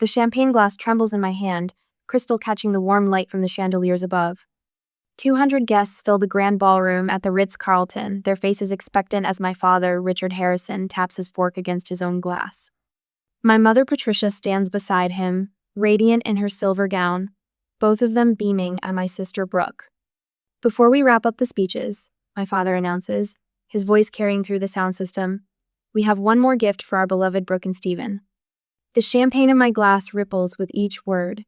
The champagne glass trembles in my hand, crystal catching the warm light from the chandeliers above. 200 guests fill the grand ballroom at the Ritz-Carlton, their faces expectant as my father, Richard Harrison, taps his fork against his own glass. My mother, Patricia, stands beside him, radiant in her silver gown, both of them beaming at my sister, Brooke. Before we wrap up the speeches, my father announces, his voice carrying through the sound system, we have one more gift for our beloved Brooke and Stephen. The champagne in my glass ripples with each word.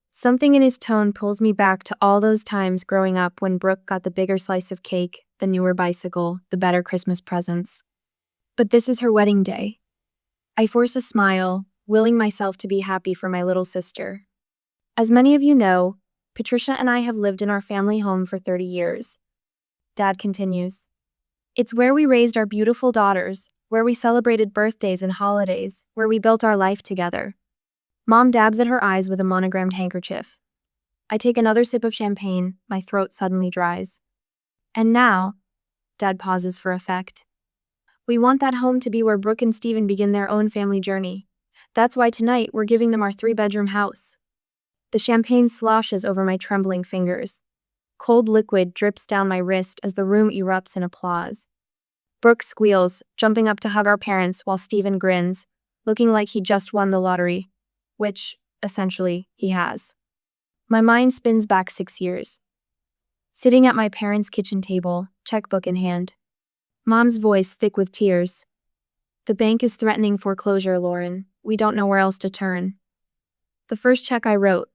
Something in his tone pulls me back to all those times growing up when Brooke got the bigger slice of cake, the newer bicycle, the better Christmas presents. But this is her wedding day. I force a smile, willing myself to be happy for my little sister. As many of you know, Patricia and I have lived in our family home for 30 years. Dad continues. It's where we raised our beautiful daughters, where we celebrated birthdays and holidays, where we built our life together. Mom dabs at her eyes with a monogrammed handkerchief. I take another sip of champagne, my throat suddenly dries. And now, Dad pauses for effect. We want that home to be where Brooke and Stephen begin their own family journey. That's why tonight we're giving them our 3-bedroom house. The champagne sloshes over my trembling fingers. Cold liquid drips down my wrist as the room erupts in applause. Brooke squeals, jumping up to hug our parents while Stephen grins, looking like he just won the lottery. Which, essentially, he has. My mind spins back 6 years. Sitting at my parents' kitchen table, checkbook in hand. Mom's voice thick with tears. The bank is threatening foreclosure, Lauren. We don't know where else to turn. The first check I wrote,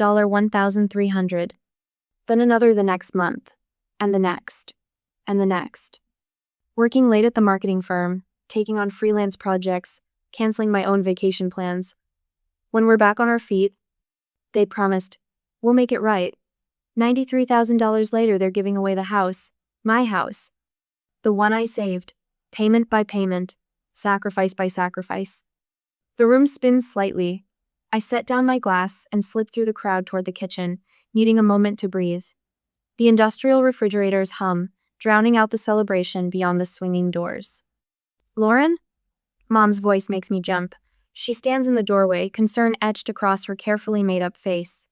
$1,300. Then another the next month. And the next. And the next. Working late at the marketing firm, taking on freelance projects, canceling my own vacation plans. When we're back on our feet, they promised, we'll make it right. $93,000 later, they're giving away the house, my house. The one I saved, payment by payment, sacrifice by sacrifice. The room spins slightly. I set down my glass and slip through the crowd toward the kitchen, needing a moment to breathe. The industrial refrigerators hum, drowning out the celebration beyond the swinging doors. Lauren? Mom's voice makes me jump. She stands in the doorway, concern etched across her carefully made-up face.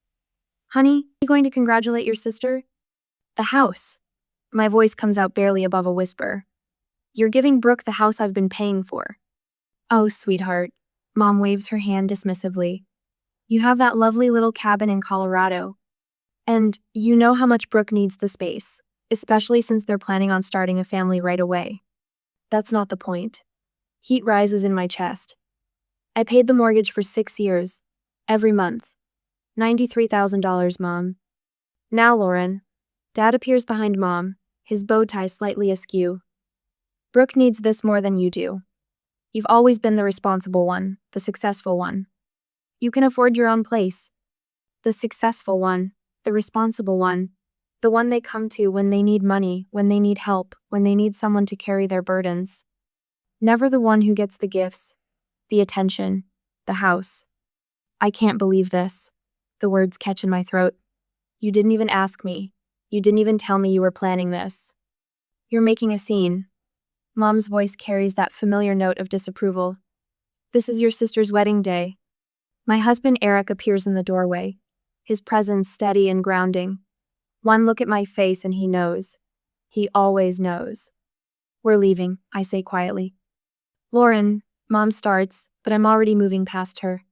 Honey, are you going to congratulate your sister? The house. My voice comes out barely above a whisper. You're giving Brooke the house I've been paying for. Oh, sweetheart. Mom waves her hand dismissively. You have that lovely little cabin in Colorado. And you know how much Brooke needs the space, especially since they're planning on starting a family right away. That's not the point. Heat rises in my chest. I paid the mortgage for 6 years, every month. $93,000, Mom. Now, Lauren. Dad appears behind Mom, his bow tie slightly askew. Brooke needs this more than you do. You've always been the responsible one, the successful one. You can afford your own place. The successful one, the responsible one, the one they come to when they need money, when they need help, when they need someone to carry their burdens. Never the one who gets the gifts, the attention, the house. I can't believe this. The words catch in my throat. You didn't even ask me. You didn't even tell me you were planning this. You're making a scene. Mom's voice carries that familiar note of disapproval. This is your sister's wedding day. My husband Eric appears in the doorway, his presence steady and grounding. One look at my face and he knows. He always knows. We're leaving, I say quietly. Lauren, Mom starts, but I'm already moving past her.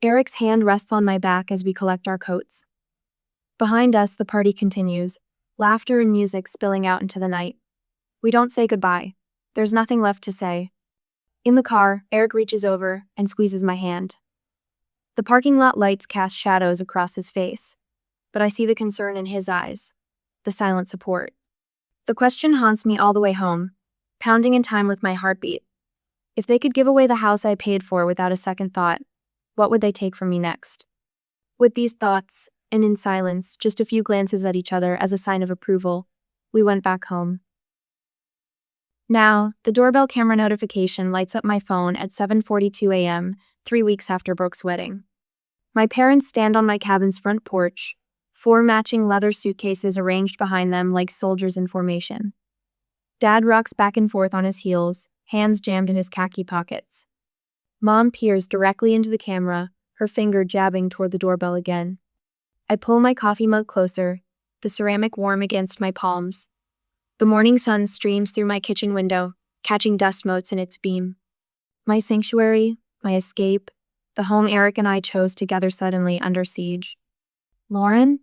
Eric's hand rests on my back as we collect our coats. Behind us, the party continues, laughter and music spilling out into the night. We don't say goodbye. There's nothing left to say. In the car, Eric reaches over and squeezes my hand. The parking lot lights cast shadows across his face, but I see the concern in his eyes, the silent support. The question haunts me all the way home, pounding in time with my heartbeat. If they could give away the house I paid for without a second thought, what would they take from me next? With these thoughts, and in silence, just a few glances at each other as a sign of approval, we went back home. Now, the doorbell camera notification lights up my phone at 7:42 a.m., 3 weeks after Brooke's wedding. My parents stand on my cabin's front porch, 4 matching leather suitcases arranged behind them like soldiers in formation. Dad rocks back and forth on his heels, hands jammed in his khaki pockets. Mom peers directly into the camera, her finger jabbing toward the doorbell again. I pull my coffee mug closer, the ceramic warm against my palms. The morning sun streams through my kitchen window, catching dust motes in its beam. My sanctuary, my escape, the home Eric and I chose together suddenly under siege. Lauren?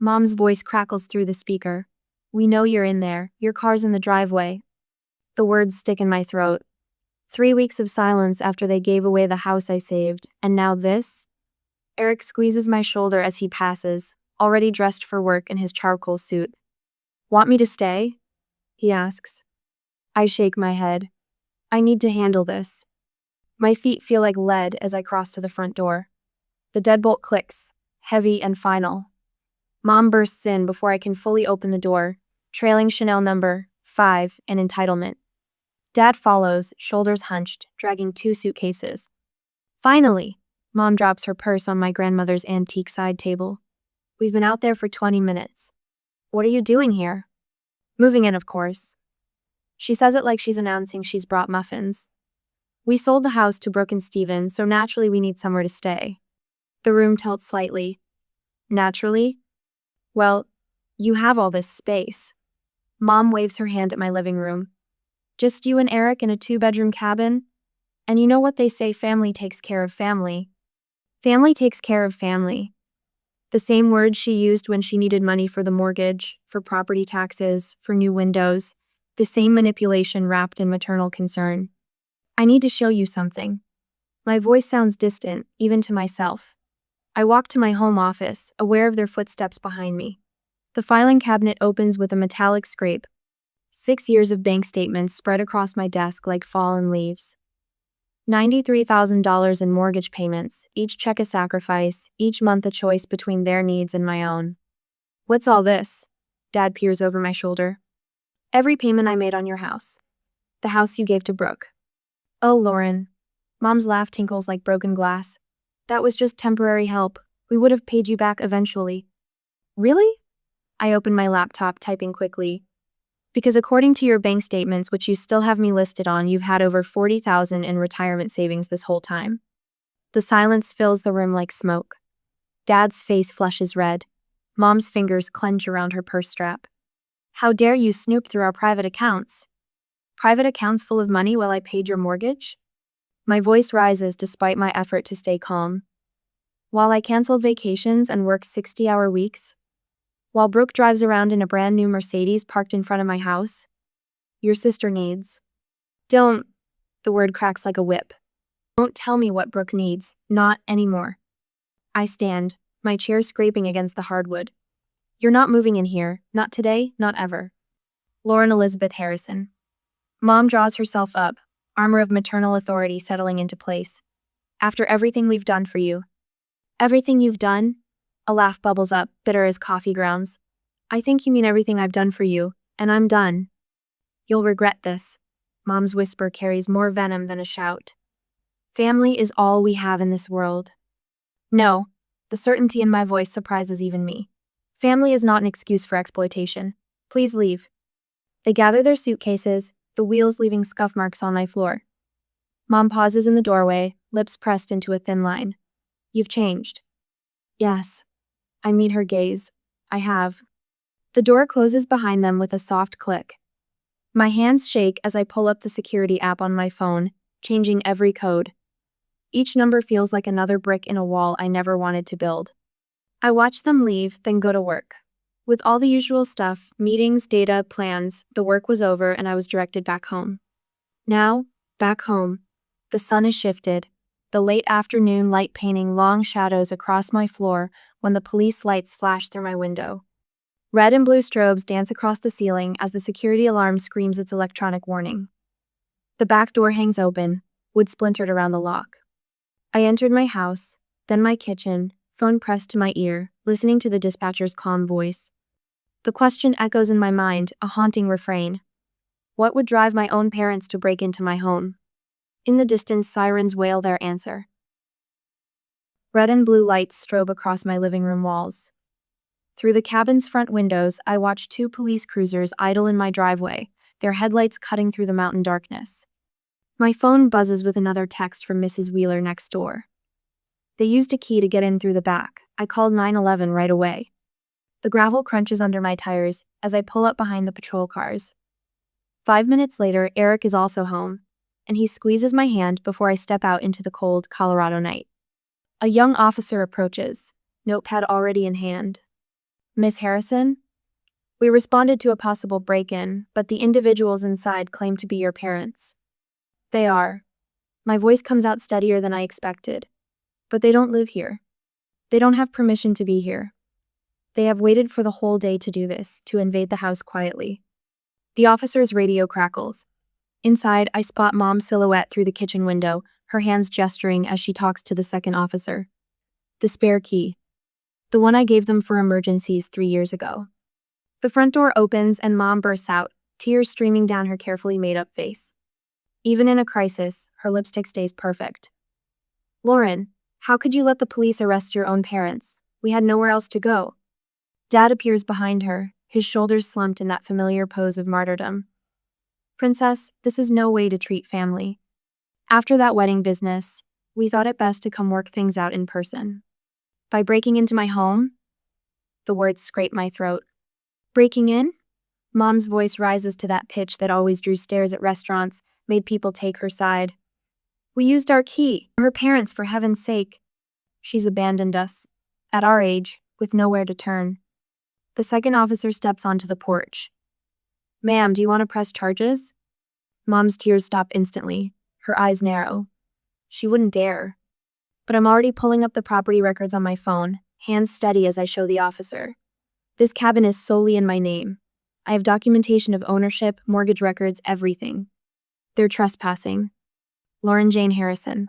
Mom's voice crackles through the speaker. We know you're in there. Your car's in the driveway. The words stick in my throat. 3 weeks of silence after they gave away the house I saved, and now this? Eric squeezes my shoulder as he passes, already dressed for work in his charcoal suit. Want me to stay? He asks. I shake my head. I need to handle this. My feet feel like lead as I cross to the front door. The deadbolt clicks, heavy and final. Mom bursts in before I can fully open the door, trailing Chanel number 5 and entitlement. Dad follows, shoulders hunched, dragging 2 suitcases. Finally, Mom drops her purse on my grandmother's antique side table. We've been out there for 20 minutes. What are you doing here? Moving in, of course. She says it like she's announcing she's brought muffins. We sold the house to Brooke and Steven, so naturally we need somewhere to stay. The room tilts slightly. Naturally? Well, you have all this space. Mom waves her hand at my living room. Just you and Eric in a 2-bedroom cabin? And you know what they say, family takes care of family. Family takes care of family. The same words she used when she needed money for the mortgage, for property taxes, for new windows. The same manipulation wrapped in maternal concern. I need to show you something. My voice sounds distant, even to myself. I walk to my home office, aware of their footsteps behind me. The filing cabinet opens with a metallic scrape. 6 years of bank statements spread across my desk like fallen leaves. $93,000 in mortgage payments, each check a sacrifice, each month a choice between their needs and my own. What's all this? Dad peers over my shoulder. Every payment I made on your house. The house you gave to Brooke. Oh, Lauren. Mom's laugh tinkles like broken glass. That was just temporary help. We would have paid you back eventually. Really? I open my laptop, typing quickly. Because according to your bank statements, which you still have me listed on, you've had over $40,000 in retirement savings this whole time. The silence fills the room like smoke. Dad's face flushes red. Mom's fingers clench around her purse strap. How dare you snoop through our private accounts? Private accounts full of money while I paid your mortgage? My voice rises despite my effort to stay calm. While I canceled vacations and worked 60-hour weeks? While Brooke drives around in a brand new Mercedes parked in front of my house? Your sister needs. Don't. The word cracks like a whip. Don't tell me what Brooke needs. Not anymore. I stand, my chair scraping against the hardwood. You're not moving in here. Not today, not ever. Lauren Elizabeth Harrison. Mom draws herself up, armor of maternal authority settling into place. After everything we've done for you. Everything you've done? A laugh bubbles up, bitter as coffee grounds. I think you mean everything I've done for you, and I'm done. You'll regret this. Mom's whisper carries more venom than a shout. Family is all we have in this world. No, the certainty in my voice surprises even me. Family is not an excuse for exploitation. Please leave. They gather their suitcases, the wheels leaving scuff marks on my floor. Mom pauses in the doorway, lips pressed into a thin line. You've changed. Yes. I meet her gaze. I have. The door closes behind them with a soft click. My hands shake as I pull up the security app on my phone, changing every code. Each number feels like another brick in a wall I never wanted to build. I watch them leave, then go to work. With all the usual stuff, meetings, data, plans, the work was over and I was directed back home. Now, back home. The sun has shifted, the late afternoon light painting long shadows across my floor when the police lights flash through my window. Red and blue strobes dance across the ceiling as the security alarm screams its electronic warning. The back door hangs open, wood splintered around the lock. I entered my house, then my kitchen, phone pressed to my ear, listening to the dispatcher's calm voice. The question echoes in my mind, a haunting refrain. What would drive my own parents to break into my home? In the distance, sirens wail their answer. Red and blue lights strobe across my living room walls. Through the cabin's front windows, I watch 2 police cruisers idle in my driveway, their headlights cutting through the mountain darkness. My phone buzzes with another text from Mrs. Wheeler next door. They used a key to get in through the back. I called 911 right away. The gravel crunches under my tires as I pull up behind the patrol cars. 5 minutes later, Eric is also home, and he squeezes my hand before I step out into the cold Colorado night. A young officer approaches, notepad already in hand. "Miss Harrison? We responded to a possible break-in, but the individuals inside claim to be your parents." "They are." My voice comes out steadier than I expected. "But they don't live here. They don't have permission to be here. They have waited for the whole day to do this, to invade the house quietly." The officer's radio crackles. Inside, I spot Mom's silhouette through the kitchen window, her hands gesturing as she talks to the second officer. "The spare key. The one I gave them for emergencies 3 years ago." The front door opens and Mom bursts out, tears streaming down her carefully made-up face. Even in a crisis, her lipstick stays perfect. "Lauren, how could you let the police arrest your own parents? We had nowhere else to go." Dad appears behind her, his shoulders slumped in that familiar pose of martyrdom. "Princess, this is no way to treat family. After that wedding business, we thought it best to come work things out in person." "By breaking into my home?" The words scrape my throat. "Breaking in?" Mom's voice rises to that pitch that always drew stares at restaurants, made people take her side. "We used our key. Her parents, for heaven's sake." "She's abandoned us. At our age, with nowhere to turn." The second officer steps onto the porch. "Ma'am, do you want to press charges?" Mom's tears stop instantly. Her eyes narrow. She wouldn't dare. But I'm already pulling up the property records on my phone, hands steady as I show the officer. "This cabin is solely in my name. I have documentation of ownership, mortgage records, everything. They're trespassing. Lauren Jane Harrison."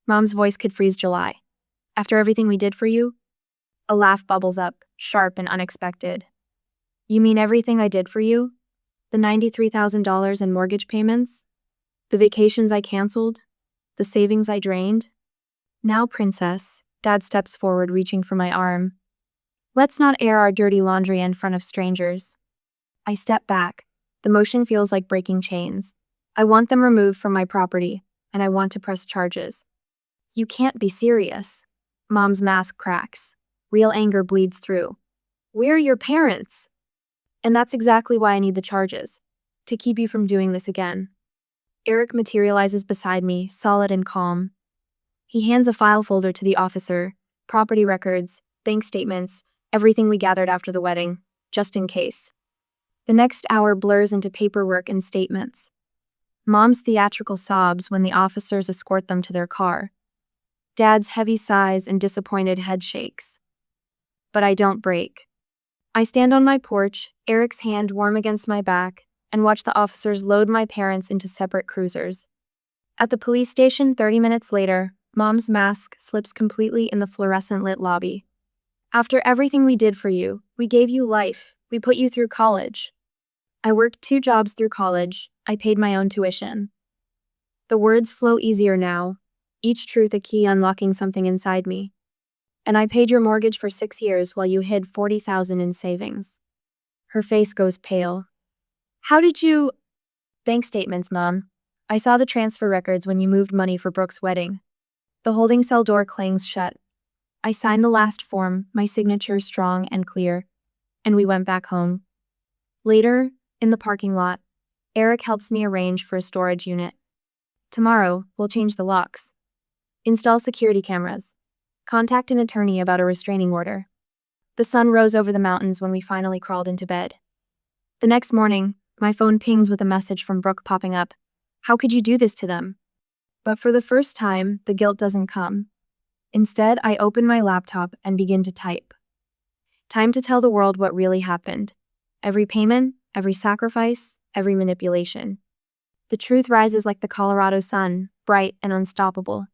Mom's voice could freeze July. "After everything we did for you?" A laugh bubbles up, sharp and unexpected. "You mean everything I did for you? The $93,000 in mortgage payments? The vacations I canceled? The savings I drained?" "Now, Princess," Dad steps forward, reaching for my arm. "Let's not air our dirty laundry in front of strangers." I step back. The motion feels like breaking chains. I want them removed from my property, and I want to press charges. "You can't be serious." Mom's mask cracks. Real anger bleeds through. "We're your parents." "And that's exactly why I need the charges. To keep you from doing this again." Eric materializes beside me, solid and calm. He hands a file folder to the officer, property records, bank statements, everything we gathered after the wedding, just in case. The next hour blurs into paperwork and statements. Mom's theatrical sobs when the officers escort them to their car. Dad's heavy sighs and disappointed head shakes. But I don't break. I stand on my porch, Eric's hand warm against my back, and watch the officers load my parents into separate cruisers. At the police station 30 minutes later, Mom's mask slips completely in the fluorescent-lit lobby. "After everything we did for you, we gave you life, we put you through college." I worked 2 jobs through college, I paid my own tuition. The words flow easier now, each truth a key unlocking something inside me. "And I paid your mortgage for 6 years while you hid $40,000 in savings." Her face goes pale. "How did you—" "Bank statements, Mom. I saw the transfer records when you moved money for Brooke's wedding." The holding cell door clangs shut. I sign the last form, my signature strong and clear, and we went back home. Later, in the parking lot, Eric helps me arrange for a storage unit. "Tomorrow, we'll change the locks. Install security cameras. Contact an attorney about a restraining order." The sun rose over the mountains when we finally crawled into bed. The next morning, my phone pings with a message from Brooke popping up. "How could you do this to them?" But for the first time, the guilt doesn't come. Instead, I open my laptop and begin to type. Time to tell the world what really happened. Every payment, every sacrifice, every manipulation. The truth rises like the Colorado sun, bright and unstoppable.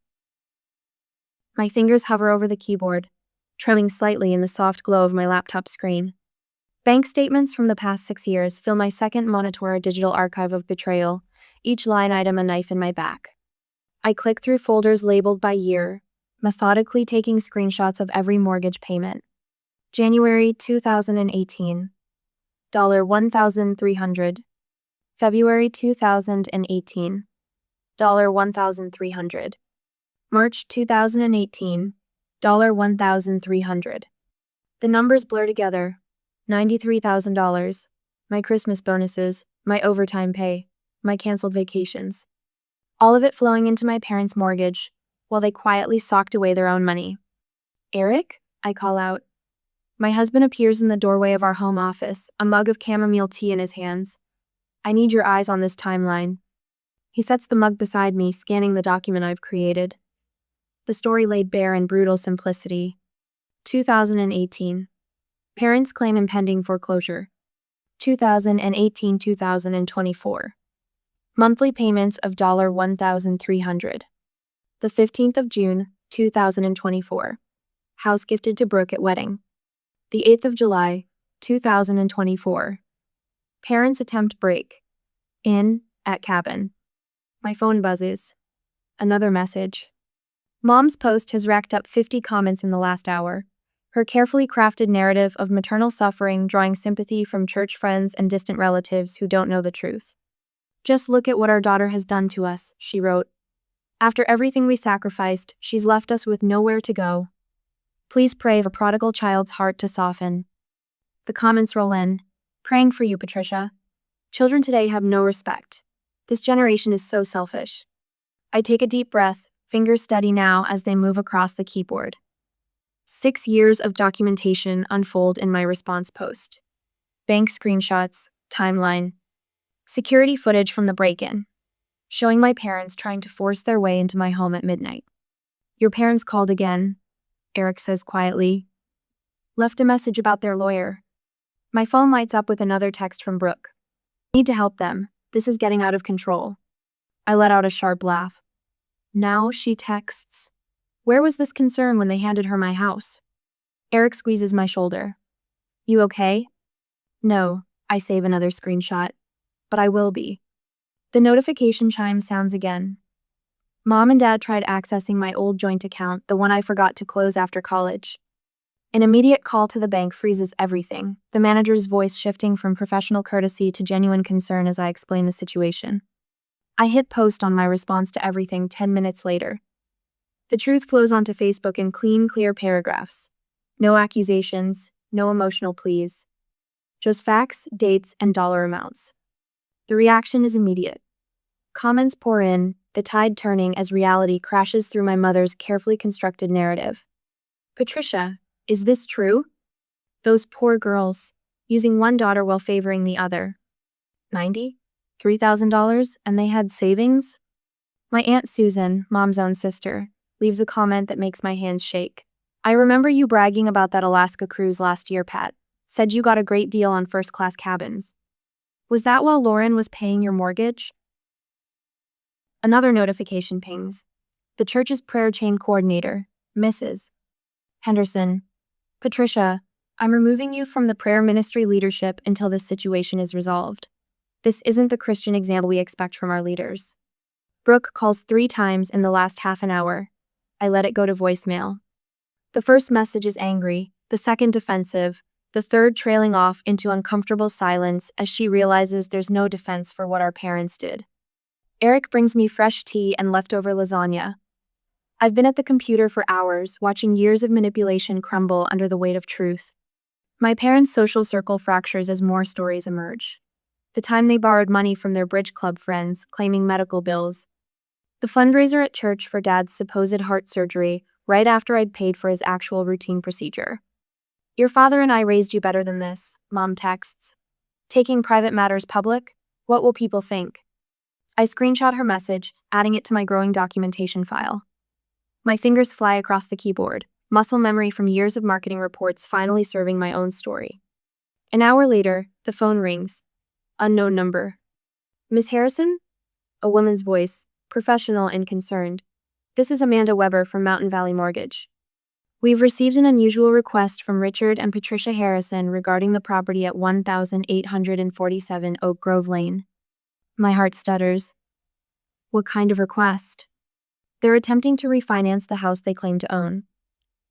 My fingers hover over the keyboard, trembling slightly in the soft glow of my laptop screen. Bank statements from the past 6 years fill my second monitor digital archive of betrayal, each line item a knife in my back. I click through folders labeled by year, methodically taking screenshots of every mortgage payment. January 2018. $1,300. February 2018. $1,300. March 2018, $1,300. The numbers blur together. $93,000. My Christmas bonuses, my overtime pay, my canceled vacations. All of it flowing into my parents' mortgage, while they quietly socked away their own money. Eric? I call out. My husband appears in the doorway of our home office, a mug of chamomile tea in his hands. I need your eyes on this timeline. He sets the mug beside me, scanning the document I've created. The story laid bare in brutal simplicity. 2018. Parents claim impending foreclosure. 2018-2024. Monthly payments of $1,300. The 15th of June, 2024. House gifted to Brooke at wedding. The 8th of July, 2024. Parents attempt break. In, at cabin. My phone buzzes. Another message. Mom's post has racked up 50 comments in the last hour. Her carefully crafted narrative of maternal suffering drawing sympathy from church friends and distant relatives who don't know the truth. Just look at what our daughter has done to us, she wrote. After everything we sacrificed, she's left us with nowhere to go. Please pray for prodigal child's heart to soften. The comments roll in. Praying for you, Patricia. Children today have no respect. This generation is so selfish. I take a deep breath, fingers steady now as they move across the keyboard. 6 years of documentation unfold in my response post. Bank screenshots, timeline. Security footage from the break-in. Showing my parents trying to force their way into my home at midnight. Your parents called again, Eric says quietly. Left a message about their lawyer. My phone lights up with another text from Brooke. Need to help them. This is getting out of control. I let out a sharp laugh. Now she texts. Where was this concern when they handed her my house? Eric squeezes my shoulder. You okay? No, I save another screenshot. But I will be. The notification chime sounds again. Mom and Dad tried accessing my old joint account, the one I forgot to close after college. An immediate call to the bank freezes everything, the manager's voice shifting from professional courtesy to genuine concern as I explain the situation. I hit post on my response to everything 10 minutes later. The truth flows onto Facebook in clean, clear paragraphs. No accusations, no emotional pleas. Just facts, dates, and dollar amounts. The reaction is immediate. Comments pour in, the tide turning as reality crashes through my mother's carefully constructed narrative. Patricia, is this true? Those poor girls, using one daughter while favoring the other. $3,000, and they had savings? My Aunt Susan, Mom's own sister, leaves a comment that makes my hands shake. I remember you bragging about that Alaska cruise last year, Pat. Said you got a great deal on first-class cabins. Was that while Lauren was paying your mortgage? Another notification pings. The church's prayer chain coordinator, Mrs. Henderson. Patricia, I'm removing you from the prayer ministry leadership until this situation is resolved. This isn't the Christian example we expect from our leaders. Brooke calls 3 times in the last half an hour. I let it go to voicemail. The first message is angry, the second defensive, the third trailing off into uncomfortable silence as she realizes there's no defense for what our parents did. Eric brings me fresh tea and leftover lasagna. I've been at the computer for hours, watching years of manipulation crumble under the weight of truth. My parents' social circle fractures as more stories emerge. The time they borrowed money from their bridge club friends, claiming medical bills. The fundraiser at church for Dad's supposed heart surgery, right after I'd paid for his actual routine procedure. Your father and I raised you better than this, Mom texts. Taking private matters public? What will people think? I screenshot her message, adding it to my growing documentation file. My fingers fly across the keyboard, muscle memory from years of marketing reports finally serving my own story. An hour later, the phone rings. Unknown number. Miss Harrison? A woman's voice, professional and concerned. This is Amanda Weber from Mountain Valley Mortgage. We've received an unusual request from Richard and Patricia Harrison regarding the property at 1847 Oak Grove Lane. My heart stutters. What kind of request? They're attempting to refinance the house they claim to own.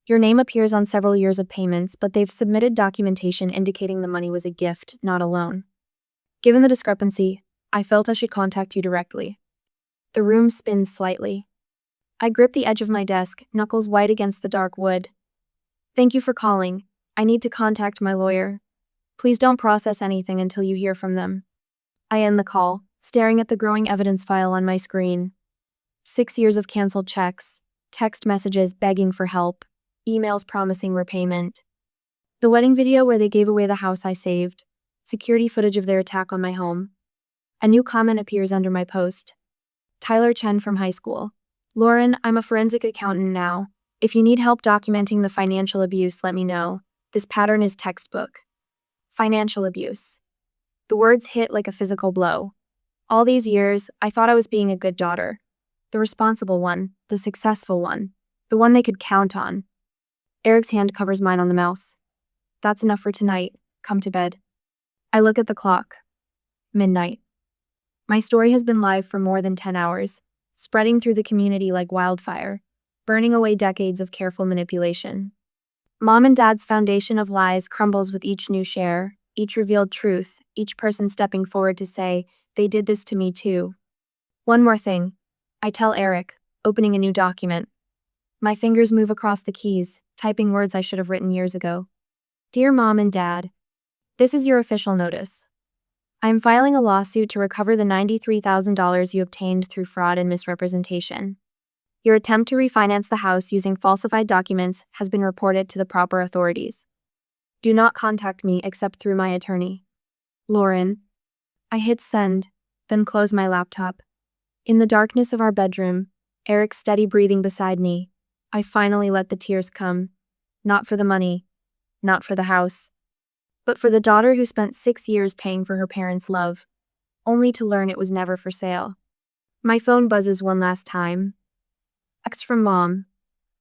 Your name appears on several years of payments, but they've submitted documentation indicating the money was a gift, not a loan. Given the discrepancy, I felt I should contact you directly. The room spins slightly. I grip the edge of my desk, knuckles white against the dark wood. Thank you for calling. I need to contact my lawyer. Please don't process anything until you hear from them. I end the call, staring at the growing evidence file on my screen. 6 years of canceled checks, text messages begging for help, emails promising repayment. The wedding video where they gave away the house I saved, security footage of their attack on my home. A new comment appears under my post. Tyler Chen from high school. Lauren, I'm a forensic accountant now. If you need help documenting the financial abuse, let me know. This pattern is textbook. Financial abuse. The words hit like a physical blow. All these years, I thought I was being a good daughter. The responsible one, the successful one, the one they could count on. Eric's hand covers mine on the mouse. That's enough for tonight. Come to bed. I look at the clock. Midnight. My story has been live for more than 10 hours, spreading through the community like wildfire, burning away decades of careful manipulation. Mom and Dad's foundation of lies crumbles with each new share, each revealed truth, each person stepping forward to say, they did this to me too. One more thing. I tell Eric, opening a new document. My fingers move across the keys, typing words I should have written years ago. Dear Mom and Dad, this is your official notice. I am filing a lawsuit to recover the $93,000 you obtained through fraud and misrepresentation. Your attempt to refinance the house using falsified documents has been reported to the proper authorities. Do not contact me except through my attorney. Lauren. I hit send, then close my laptop. In the darkness of our bedroom, Eric's steady breathing beside me, I finally let the tears come. Not for the money, not for the house, but for the daughter who spent 6 years paying for her parents' love, only to learn it was never for sale. My phone buzzes one last time. Text from Mom.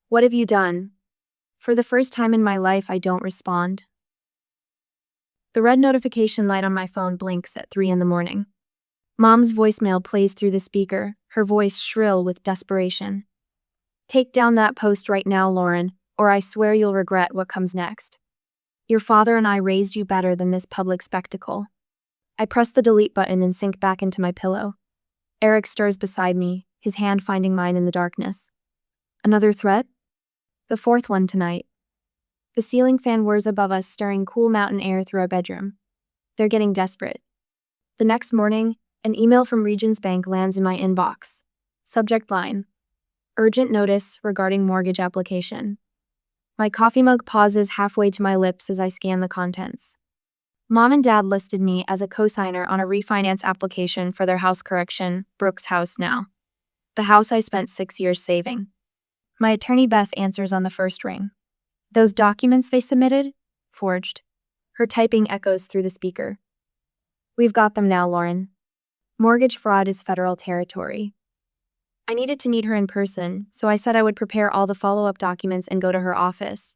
What have you done? For the first time in my life, I don't respond. The red notification light on my phone blinks at 3 a.m. Mom's voicemail plays through the speaker, her voice shrill with desperation. Take down that post right now, Lauren, or I swear you'll regret what comes next. Your father and I raised you better than this public spectacle. I press the delete button and sink back into my pillow. Eric stirs beside me, his hand finding mine in the darkness. Another threat? The fourth one tonight. The ceiling fan whirs above us, stirring cool mountain air through our bedroom. They're getting desperate. The next morning, an email from Regions Bank lands in my inbox. Subject line: Urgent notice regarding mortgage application. My coffee mug pauses halfway to my lips as I scan the contents. Mom and Dad listed me as a co-signer on a refinance application for their house correction, Brooks House now. The house I spent 6 years saving. My attorney Beth answers on the first ring. Those documents they submitted? Forged. Her typing echoes through the speaker. We've got them now, Lauren. Mortgage fraud is federal territory. I needed to meet her in person, so I said I would prepare all the follow-up documents and go to her office.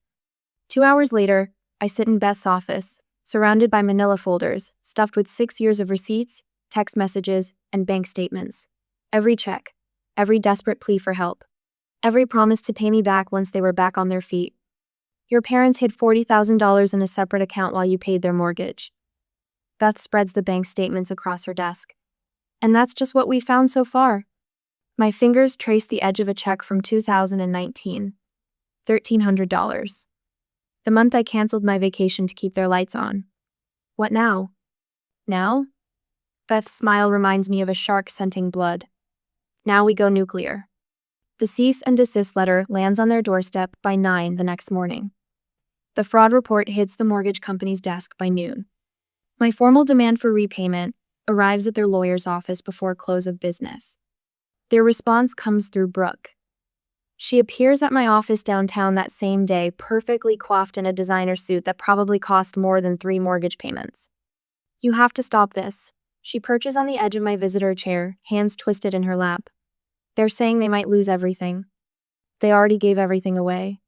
2 hours later, I sit in Beth's office, surrounded by manila folders, stuffed with 6 years of receipts, text messages, and bank statements. Every check, every desperate plea for help, every promise to pay me back once they were back on their feet. Your parents hid $40,000 in a separate account while you paid their mortgage. Beth spreads the bank statements across her desk. And that's just what we found so far. My fingers trace the edge of a check from 2019. $1,300. The month I canceled my vacation to keep their lights on. What now? Now? Beth's smile reminds me of a shark scenting blood. Now we go nuclear. The cease and desist letter lands on their doorstep by 9 the next morning. The fraud report hits the mortgage company's desk by noon. My formal demand for repayment arrives at their lawyer's office before close of business. Their response comes through Brooke. She appears at my office downtown that same day, perfectly coiffed in a designer suit that probably cost more than 3 mortgage payments. You have to stop this. She perches on the edge of my visitor chair, hands twisted in her lap. They're saying they might lose everything. They already gave everything away.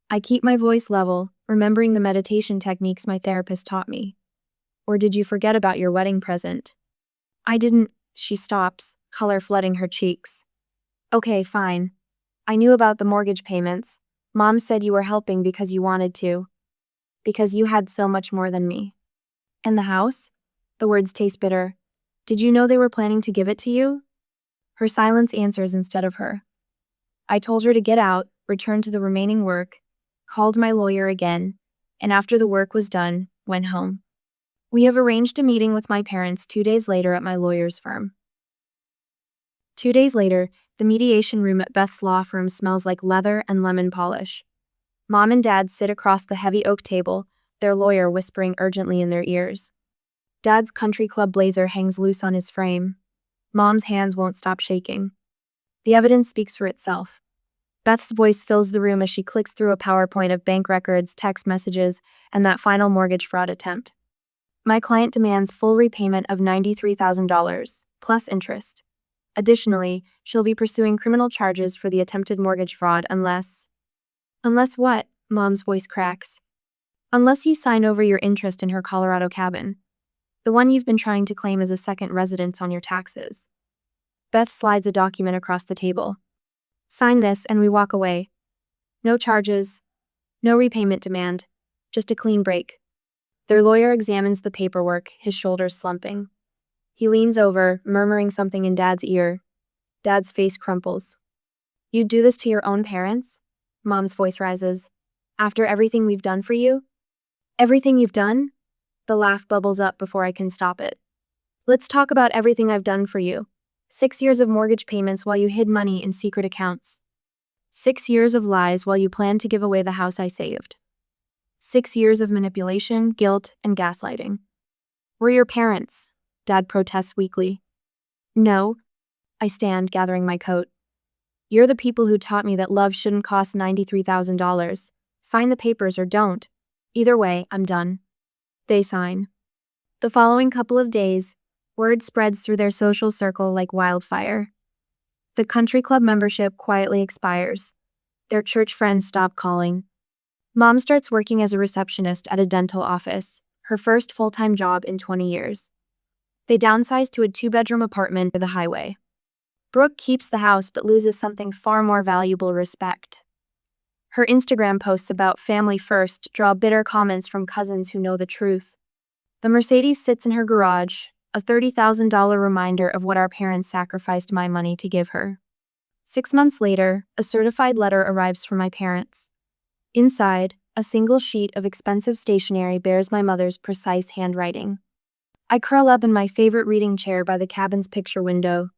I keep my voice level, remembering the meditation techniques my therapist taught me. Or did you forget about your wedding present? I didn't. She stops, color flooding her cheeks. Okay, fine. I knew about the mortgage payments. Mom said you were helping because you wanted to. Because you had so much more than me. And the house? The words taste bitter. Did you know they were planning to give it to you? Her silence answers instead of her. I told her to get out, return to the remaining work, called my lawyer again, and after the work was done, went home. We have arranged a meeting with my parents 2 days later at my lawyer's firm. 2 days later, the mediation room at Beth's law firm smells like leather and lemon polish. Mom and Dad sit across the heavy oak table, their lawyer whispering urgently in their ears. Dad's country club blazer hangs loose on his frame. Mom's hands won't stop shaking. The evidence speaks for itself. Beth's voice fills the room as she clicks through a PowerPoint of bank records, text messages, and that final mortgage fraud attempt. My client demands full repayment of $93,000, plus interest. Additionally, she'll be pursuing criminal charges for the attempted mortgage fraud unless... Unless what? Mom's voice cracks. Unless you sign over your interest in her Colorado cabin. The one you've been trying to claim as a second residence on your taxes. Beth slides a document across the table. Sign this and we walk away. No charges. No repayment demand. Just a clean break. Their lawyer examines the paperwork, his shoulders slumping. He leans over, murmuring something in Dad's ear. Dad's face crumples. You'd do this to your own parents? Mom's voice rises. After everything we've done for you? Everything you've done? The laugh bubbles up before I can stop it. Let's talk about everything I've done for you. 6 years of mortgage payments while you hid money in secret accounts. 6 years of lies while you planned to give away the house I saved. 6 years of manipulation, guilt, and gaslighting. We're your parents, Dad protests weakly. No, I stand, gathering my coat. You're the people who taught me that love shouldn't cost $93,000. Sign the papers or don't. Either way, I'm done. They sign. The following couple of days, word spreads through their social circle like wildfire. The country club membership quietly expires. Their church friends stop calling. Mom starts working as a receptionist at a dental office, her first full-time job in 20 years. They downsize to a 2-bedroom apartment by the highway. Brooke keeps the house but loses something far more valuable: respect. Her Instagram posts about family first draw bitter comments from cousins who know the truth. The Mercedes sits in her garage, a $30,000 reminder of what our parents sacrificed my money to give her. 6 months later, a certified letter arrives from my parents. Inside, a single sheet of expensive stationery bears my mother's precise handwriting. I curl up in my favorite reading chair by the cabin's picture window,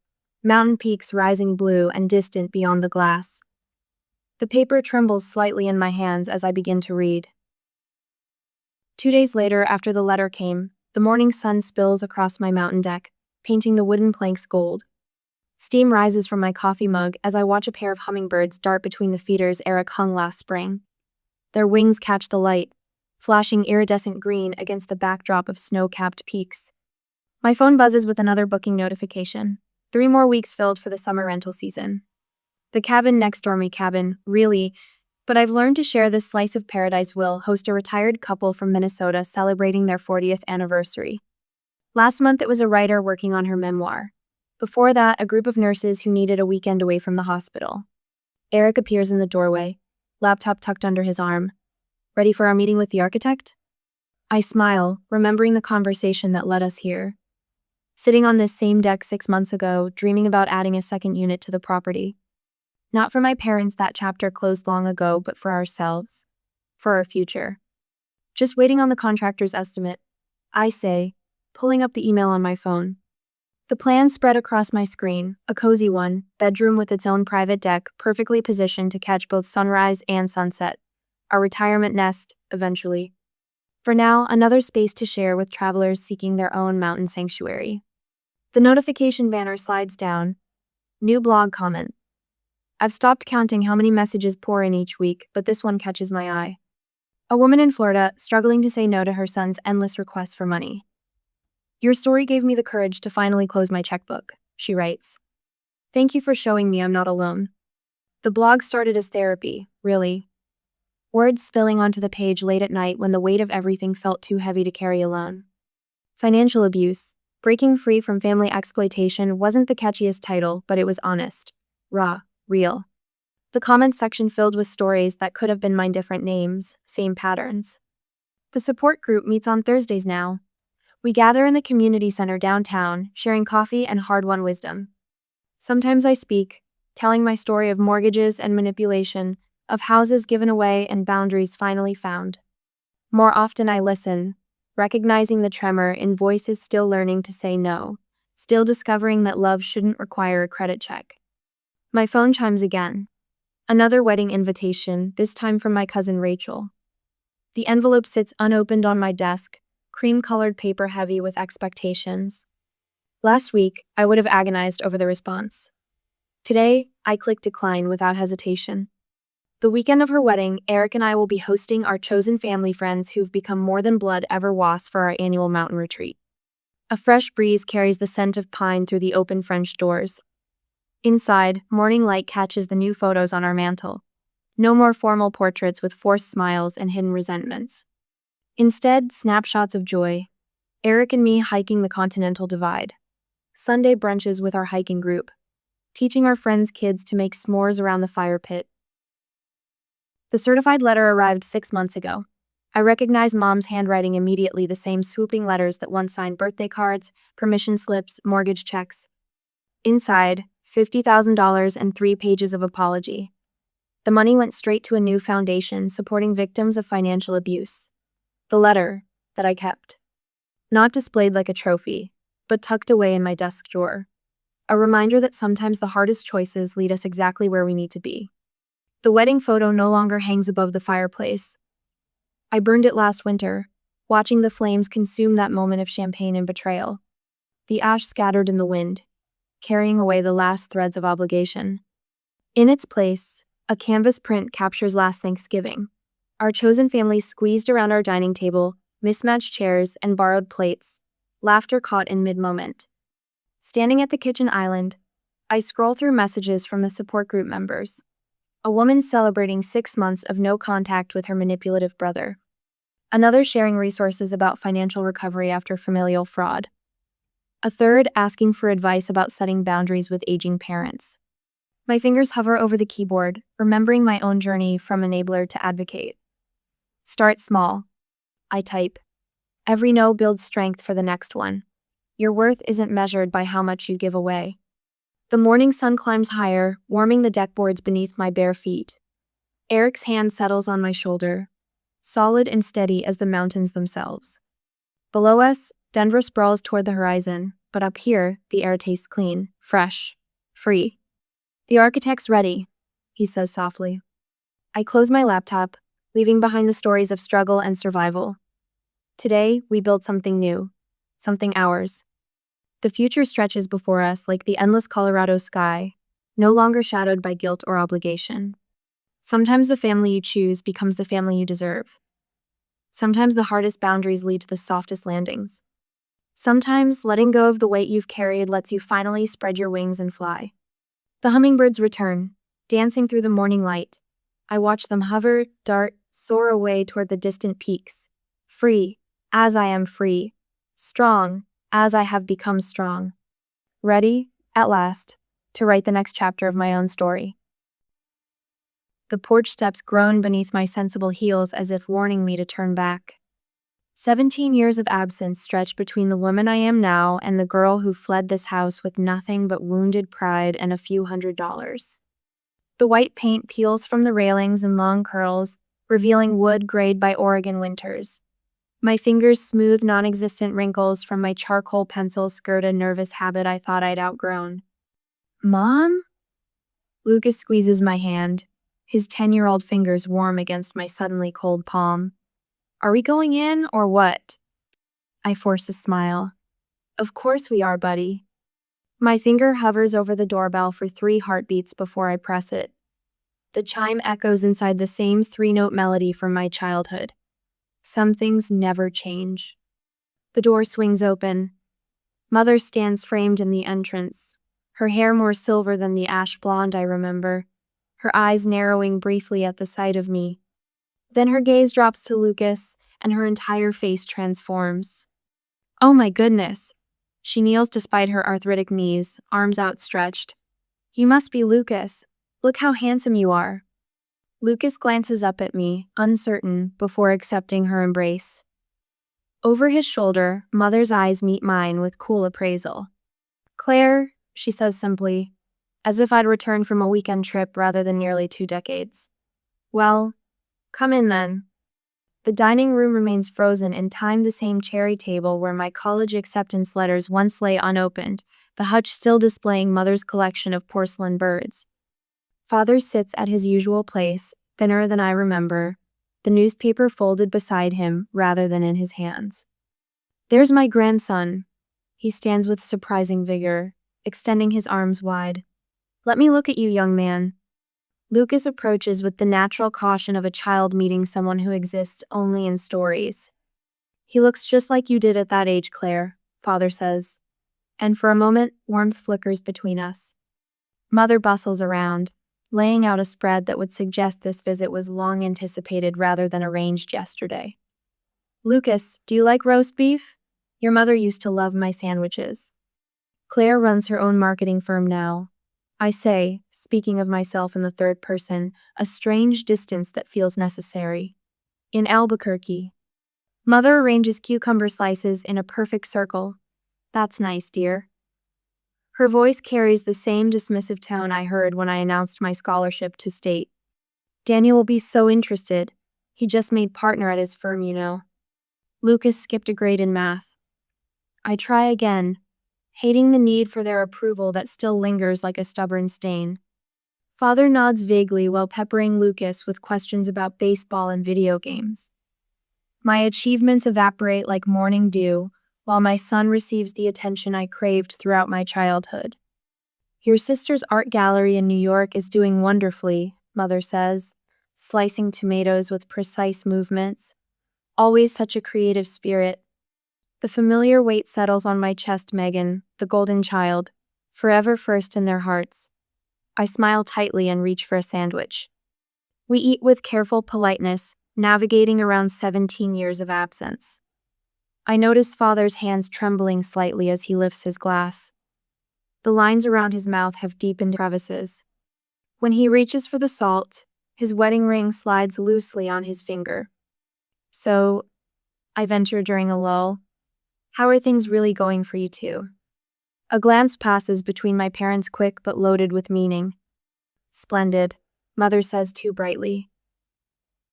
mountain peaks rising blue and distant beyond the glass. The paper trembles slightly in my hands as I begin to read. 2 days later, after the letter came, the morning sun spills across my mountain deck, painting the wooden planks gold. Steam rises from my coffee mug as I watch a pair of hummingbirds dart between the feeders Eric hung last spring. Their wings catch the light, flashing iridescent green against the backdrop of snow-capped peaks. My phone buzzes with another booking notification. 3 more weeks filled for the summer rental season. The cabin next door, me cabin, really, but I've learned to share this slice of paradise will host a retired couple from Minnesota celebrating their 40th anniversary. Last month it was a writer working on her memoir. Before that, a group of nurses who needed a weekend away from the hospital. Eric appears in the doorway, laptop tucked under his arm. Ready for our meeting with the architect? I smile, remembering the conversation that led us here. Sitting on this same deck 6 months ago, dreaming about adding a second unit to the property. Not for my parents, that chapter closed long ago, but for ourselves. For our future. Just waiting on the contractor's estimate, I say, pulling up the email on my phone. The plans spread across my screen, a cozy one, bedroom with its own private deck, perfectly positioned to catch both sunrise and sunset. Our retirement nest, eventually. For now, another space to share with travelers seeking their own mountain sanctuary. The notification banner slides down. New blog comment. I've stopped counting how many messages pour in each week, but this one catches my eye. A woman in Florida struggling to say no to her son's endless requests for money. Your story gave me the courage to finally close my checkbook, she writes. Thank you for showing me I'm not alone. The blog started as therapy, really. Words spilling onto the page late at night when the weight of everything felt too heavy to carry alone. Financial abuse, breaking free from family exploitation wasn't the catchiest title, but it was honest, raw. Real. The comment section filled with stories that could have been my different names, same patterns. The support group meets on Thursdays now. We gather in the community center downtown, sharing coffee and hard-won wisdom. Sometimes I speak, telling my story of mortgages and manipulation, of houses given away and boundaries finally found. More often I listen, recognizing the tremor in voices still learning to say no, still discovering that love shouldn't require a credit check. My phone chimes again. Another wedding invitation, this time from my cousin Rachel. The envelope sits unopened on my desk, cream-colored paper heavy with expectations. Last week, I would have agonized over the response. Today, I click decline without hesitation. The weekend of her wedding, Eric and I will be hosting our chosen family friends who've become more than blood ever was for our annual mountain retreat. A fresh breeze carries the scent of pine through the open French doors. Inside, morning light catches the new photos on our mantle. No more formal portraits with forced smiles and hidden resentments. Instead, snapshots of joy. Eric and me hiking the Continental Divide. Sunday brunches with our hiking group. Teaching our friends' kids to make s'mores around the fire pit. The certified letter arrived 6 months ago. I recognized Mom's handwriting immediately, the same swooping letters that once signed birthday cards, permission slips, mortgage checks. Inside, $50,000 and 3 pages of apology. The money went straight to a new foundation supporting victims of financial abuse. The letter that I kept. Not displayed like a trophy, but tucked away in my desk drawer. A reminder that sometimes the hardest choices lead us exactly where we need to be. The wedding photo no longer hangs above the fireplace. I burned it last winter, watching the flames consume that moment of champagne and betrayal. The ash scattered in the wind, carrying away the last threads of obligation. In its place, a canvas print captures last Thanksgiving. Our chosen family squeezed around our dining table, mismatched chairs and borrowed plates, laughter caught in mid-moment. Standing at the kitchen island, I scroll through messages from the support group members. A woman celebrating 6 months of no contact with her manipulative brother. Another sharing resources about financial recovery after familial fraud. A third asking for advice about setting boundaries with aging parents. My fingers hover over the keyboard, remembering my own journey from enabler to advocate. Start small. I type. Every no builds strength for the next one. Your worth isn't measured by how much you give away. The morning sun climbs higher, warming the deck boards beneath my bare feet. Eric's hand settles on my shoulder, solid and steady as the mountains themselves. Below us, Denver sprawls toward the horizon, but up here, the air tastes clean, fresh, free. The architect's ready, he says softly. I close my laptop, leaving behind the stories of struggle and survival. Today, we build something new, something ours. The future stretches before us like the endless Colorado sky, no longer shadowed by guilt or obligation. Sometimes the family you choose becomes the family you deserve. Sometimes the hardest boundaries lead to the softest landings. Sometimes letting go of the weight you've carried lets you finally spread your wings and fly. The hummingbirds return, dancing through the morning light. I watch them hover, dart, soar away toward the distant peaks. Free, as I am free. Strong, as I have become strong. Ready, at last, to write the next chapter of my own story. The porch steps groan beneath my sensible heels as if warning me to turn back. 17 years of absence stretch between the woman I am now and the girl who fled this house with nothing but wounded pride and a few $100s. The white paint peels from the railings in long curls, revealing wood grayed by Oregon winters. My fingers smooth non-existent wrinkles from my charcoal pencil skirt, a nervous habit I thought I'd outgrown. Mom? Lucas squeezes my hand, his 10-year-old fingers warm against my suddenly cold palm. Are we going in or what? I force a smile. Of course we are, buddy. My finger hovers over the doorbell for 3 heartbeats before I press it. The chime echoes inside the same 3-note melody from my childhood. Some things never change. The door swings open. Mother stands framed in the entrance, her hair more silver than the ash blonde I remember, her eyes narrowing briefly at the sight of me. Then her gaze drops to Lucas, and her entire face transforms. Oh my goodness! She kneels despite her arthritic knees, arms outstretched. You must be Lucas. Look how handsome you are. Lucas glances up at me, uncertain, before accepting her embrace. Over his shoulder, Mother's eyes meet mine with cool appraisal. Claire, she says simply, as if I'd returned from a weekend trip rather than nearly 2 decades. Well, come in then. The dining room remains frozen in time, the same cherry table where my college acceptance letters once lay unopened, the hutch still displaying Mother's collection of porcelain birds. Father sits at his usual place, thinner than I remember, the newspaper folded beside him rather than in his hands. There's my grandson. He stands with surprising vigor, extending his arms wide. Let me look at you, young man. Lucas approaches with the natural caution of a child meeting someone who exists only in stories. He looks just like you did at that age, Claire, Father says. And for a moment, warmth flickers between us. Mother bustles around, laying out a spread that would suggest this visit was long anticipated rather than arranged yesterday. Lucas, do you like roast beef? Your mother used to love my sandwiches. Claire runs her own marketing firm now. I say, speaking of myself in the third person, a strange distance that feels necessary. In Albuquerque. Mother arranges cucumber slices in a perfect circle. That's nice, dear. Her voice carries the same dismissive tone I heard when I announced my scholarship to state. Daniel will be so interested. He just made partner at his firm, you know. Lucas skipped a grade in math. I try again, hating the need for their approval that still lingers like a stubborn stain. Father nods vaguely while peppering Lucas with questions about baseball and video games. My achievements evaporate like morning dew, while my son receives the attention I craved throughout my childhood. Your sister's art gallery in New York is doing wonderfully, Mother says, slicing tomatoes with precise movements. Always such a creative spirit. The familiar weight settles on my chest, Megan, the golden child, forever first in their hearts. I smile tightly and reach for a sandwich. We eat with careful politeness, navigating around 17 years of absence. I notice Father's hands trembling slightly as he lifts his glass. The lines around his mouth have deepened crevices. When he reaches for the salt, his wedding ring slides loosely on his finger. So, I venture during a lull, how are things really going for you two? A glance passes between my parents, quick but loaded with meaning. Splendid, Mother says too brightly.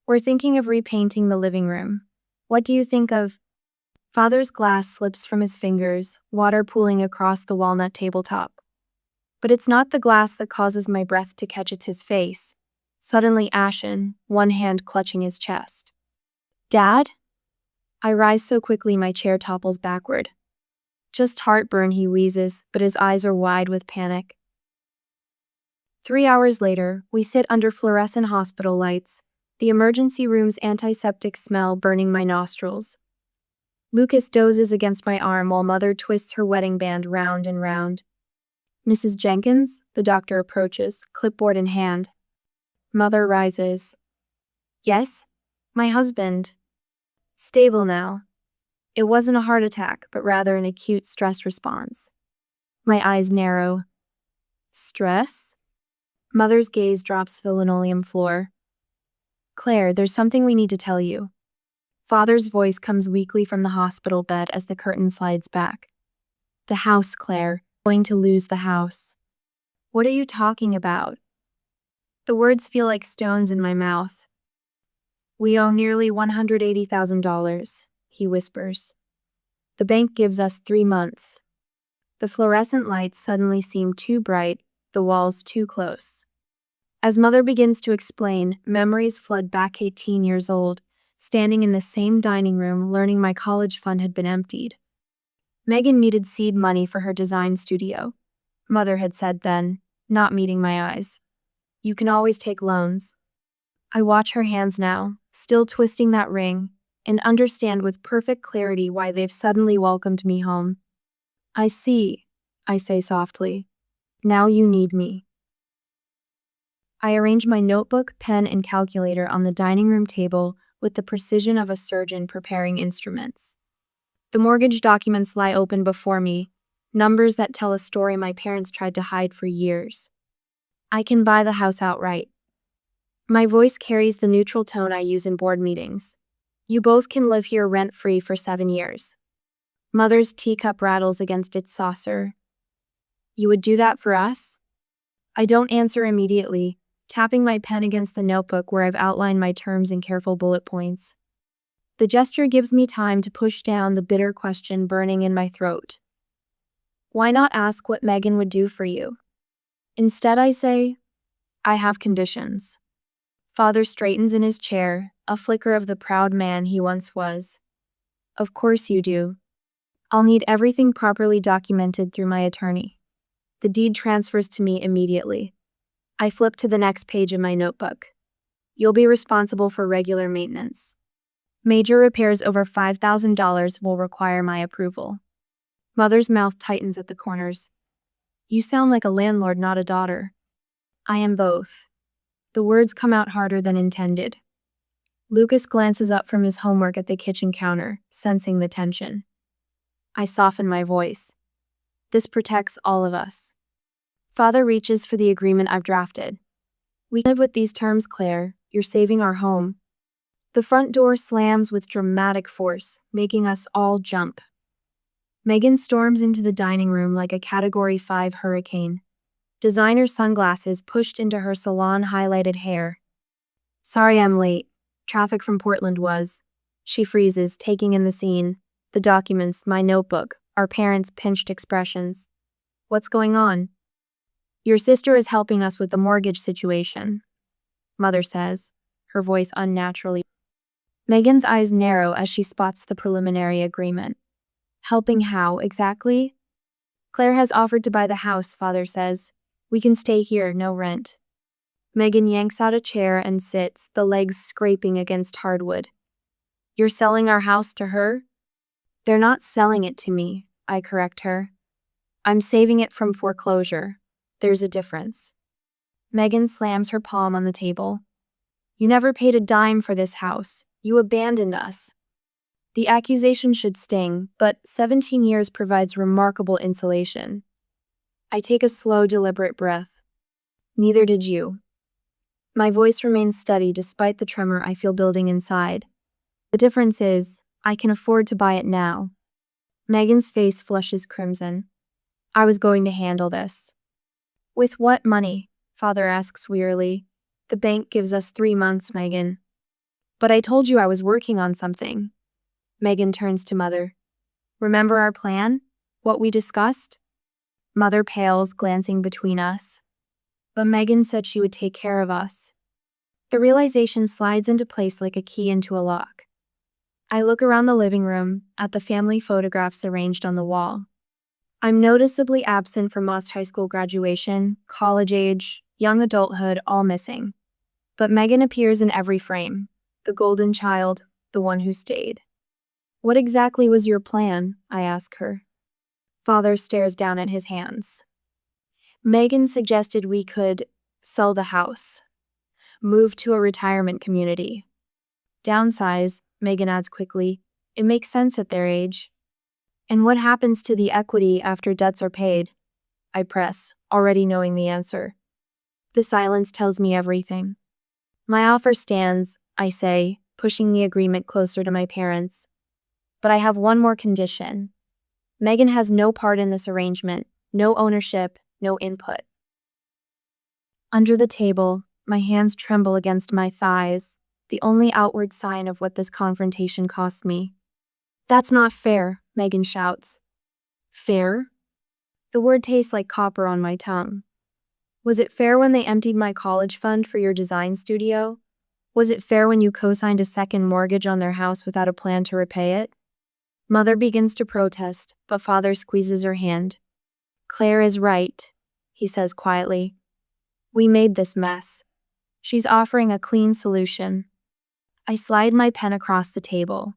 We're thinking of repainting the living room. What do you think of? Father's glass slips from his fingers, water pooling across the walnut tabletop. But it's not the glass that causes my breath to catch, it's his face, suddenly ashen, one hand clutching his chest. Dad? I rise so quickly my chair topples backward. Just heartburn, he wheezes, but his eyes are wide with panic. 3 hours later, we sit under fluorescent hospital lights, the emergency room's antiseptic smell burning my nostrils. Lucas dozes against my arm while Mother twists her wedding band round and round. Mrs. Jenkins, the doctor approaches, clipboard in hand. Mother rises. Yes? My husband. Stable now. It wasn't a heart attack, but rather an acute stress response. My eyes narrow. Stress? Mother's gaze drops to the linoleum floor. Claire, there's something we need to tell you. Father's voice comes weakly from the hospital bed as the curtain slides back. The house, Claire. Going to lose the house. What are you talking about? The words feel like stones in my mouth. We owe nearly $180,000, he whispers. The bank gives us 3 months. The fluorescent lights suddenly seem too bright, the walls too close. As Mother begins to explain, memories flood back 18 years old, standing in the same dining room learning my college fund had been emptied. Megan needed seed money for her design studio. Mother had said then, not meeting my eyes. You can always take loans. I watch her hands now, still twisting that ring, and understand with perfect clarity why they've suddenly welcomed me home. I see, I say softly. Now you need me. I arrange my notebook, pen, and calculator on the dining room table with the precision of a surgeon preparing instruments. The mortgage documents lie open before me, numbers that tell a story my parents tried to hide for years. I can buy the house outright. My voice carries the neutral tone I use in board meetings. You both can live here rent-free for 7 years. Mother's teacup rattles against its saucer. You would do that for us? I don't answer immediately, tapping my pen against the notebook where I've outlined my terms in careful bullet points. The gesture gives me time to push down the bitter question burning in my throat. Why not ask what Megan would do for you? Instead, I say, I have conditions. Father straightens in his chair, a flicker of the proud man he once was. Of course you do. I'll need everything properly documented through my attorney. The deed transfers to me immediately. I flip to the next page of my notebook. You'll be responsible for regular maintenance. Major repairs over $5,000 will require my approval. Mother's mouth tightens at the corners. You sound like a landlord, not a daughter. I am both. The words come out harder than intended. Lucas glances up from his homework at the kitchen counter, sensing the tension. I soften my voice. This protects all of us. Father reaches for the agreement I've drafted. We live with these terms, Claire. You're saving our home. The front door slams with dramatic force, making us all jump. Megan storms into the dining room like a Category 5 hurricane. Designer sunglasses pushed into her salon-highlighted hair. Sorry I'm late. Traffic from Portland was. She freezes, taking in the scene. The documents, my notebook, our parents' pinched expressions. What's going on? Your sister is helping us with the mortgage situation, Mother says, her voice unnaturally. Megan's eyes narrow as she spots the preliminary agreement. Helping how, exactly? Claire has offered to buy the house, Father says. We can stay here, no rent. Megan yanks out a chair and sits, the legs scraping against hardwood. You're selling our house to her? They're not selling it to me, I correct her. I'm saving it from foreclosure. There's a difference. Megan slams her palm on the table. You never paid a dime for this house. You abandoned us. The accusation should sting, but 17 years provides remarkable insulation. I take a slow, deliberate breath. Neither did you. My voice remains steady despite the tremor I feel building inside. The difference is, I can afford to buy it now. Megan's face flushes crimson. I was going to handle this. With what money? Father asks wearily. The bank gives us 3 months, Megan. But I told you I was working on something. Megan turns to Mother. Remember our plan? What we discussed? Mother pales, glancing between us. But Megan said she would take care of us. The realization slides into place like a key into a lock. I look around the living room, at the family photographs arranged on the wall. I'm noticeably absent from Most High School graduation, college age, young adulthood, all missing. But Megan appears in every frame. The golden child, the one who stayed. What exactly was your plan? I ask her. Father stares down at his hands. Megan suggested we could sell the house, move to a retirement community. Downsize, Megan adds quickly. It makes sense at their age. And what happens to the equity after debts are paid? I press, already knowing the answer. The silence tells me everything. My offer stands, I say, pushing the agreement closer to my parents. But I have one more condition. Megan has no part in this arrangement, no ownership, no input. Under the table, my hands tremble against my thighs, the only outward sign of what this confrontation cost me. That's not fair, Megan shouts. Fair? The word tastes like copper on my tongue. Was it fair when they emptied my college fund for your design studio? Was it fair when you co-signed a second mortgage on their house without a plan to repay it? Mother begins to protest, but Father squeezes her hand. Claire is right, he says quietly. We made this mess. She's offering a clean solution. I slide my pen across the table.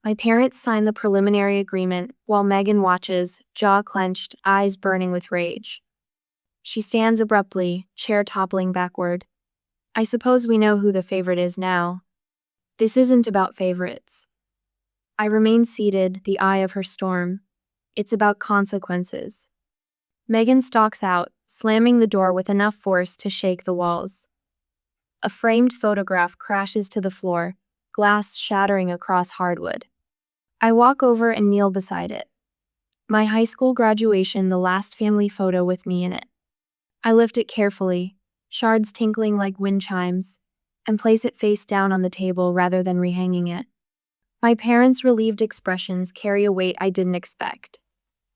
My parents sign the preliminary agreement while Megan watches, jaw clenched, eyes burning with rage. She stands abruptly, chair toppling backward. I suppose we know who the favorite is now. This isn't about favorites. I remain seated, the eye of her storm. It's about consequences. Megan stalks out, slamming the door with enough force to shake the walls. A framed photograph crashes to the floor, glass shattering across hardwood. I walk over and kneel beside it. My high school graduation, the last family photo with me in it. I lift it carefully, shards tinkling like wind chimes, and place it face down on the table rather than rehanging it. My parents' relieved expressions carry a weight I didn't expect.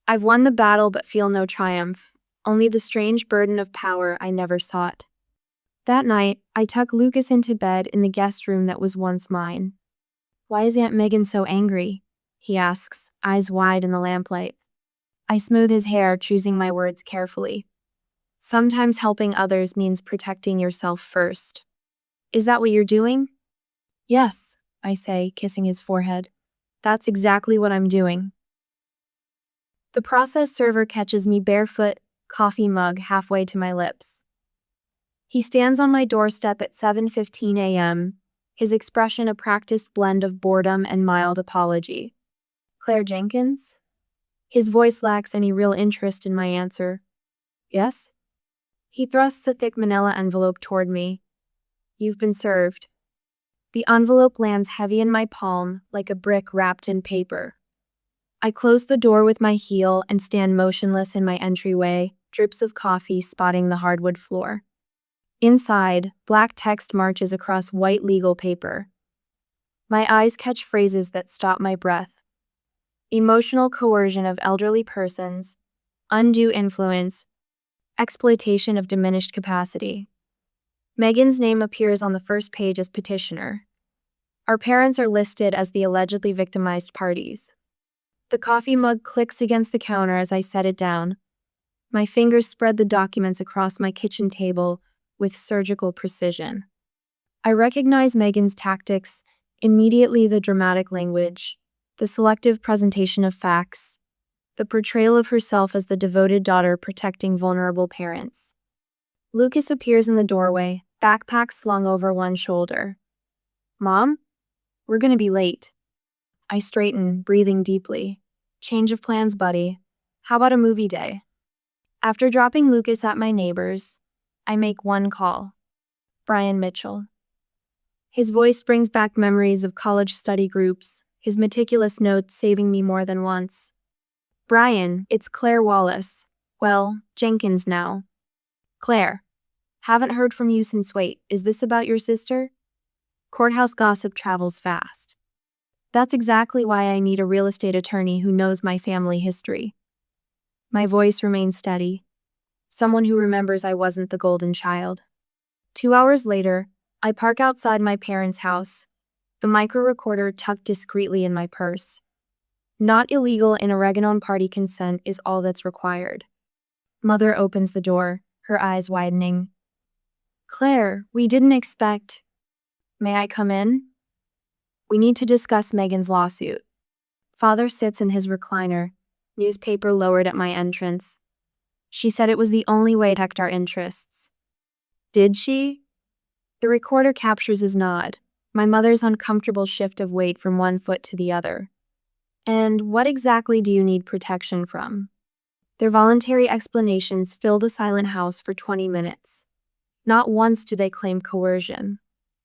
I've won the battle but feel no triumph, only the strange burden of power I never sought. That night, I tuck Lucas into bed in the guest room that was once mine. "Why is Aunt Megan so angry?" he asks, eyes wide in the lamplight. I smooth his hair, choosing my words carefully. "Sometimes helping others means protecting yourself first." "Is that what you're doing?" "Yes," I say, kissing his forehead. "That's exactly what I'm doing." The process server catches me barefoot, coffee mug halfway to my lips. He stands on my doorstep at 7:15 a.m., his expression a practiced blend of boredom and mild apology. "Claire Jenkins?" His voice lacks any real interest in my answer. "Yes?" He thrusts a thick manila envelope toward me. "You've been served." The envelope lands heavy in my palm, like a brick wrapped in paper. I close the door with my heel and stand motionless in my entryway, drips of coffee spotting the hardwood floor. Inside, black text marches across white legal paper. My eyes catch phrases that stop my breath. Emotional coercion of elderly persons, undue influence, exploitation of diminished capacity. Megan's name appears on the first page as petitioner. Our parents are listed as the allegedly victimized parties. The coffee mug clicks against the counter as I set it down. My fingers spread the documents across my kitchen table with surgical precision. I recognize Megan's tactics, immediately the dramatic language, the selective presentation of facts, the portrayal of herself as the devoted daughter protecting vulnerable parents. Lucas appears in the doorway, backpack slung over one shoulder. "Mom? We're gonna be late." I straighten, breathing deeply. "Change of plans, buddy. How about a movie day?" After dropping Lucas at my neighbor's, I make one call. Brian Mitchell. His voice brings back memories of college study groups, his meticulous notes saving me more than once. "Brian, it's Claire Wallace. Well, Jenkins now." "Claire. Haven't heard from you since. Wait, is this about your sister?" Courthouse gossip travels fast. That's exactly why I need a real estate attorney who knows my family history. My voice remains steady. Someone who remembers I wasn't the golden child. 2 hours later, I park outside my parents' house, the micro-recorder tucked discreetly in my purse. Not illegal in Oregon party consent is all that's required. Mother opens the door, her eyes widening. "Claire, we didn't expect—" "May I come in?" "We need to discuss Megan's lawsuit." Father sits in his recliner, newspaper lowered at my entrance. "She said it was the only way to protect our interests." "Did she?" The recorder captures his nod, my mother's uncomfortable shift of weight from one foot to the other. "And what exactly do you need protection from?" Their voluntary explanations fill the silent house for 20 minutes. Not once do they claim coercion.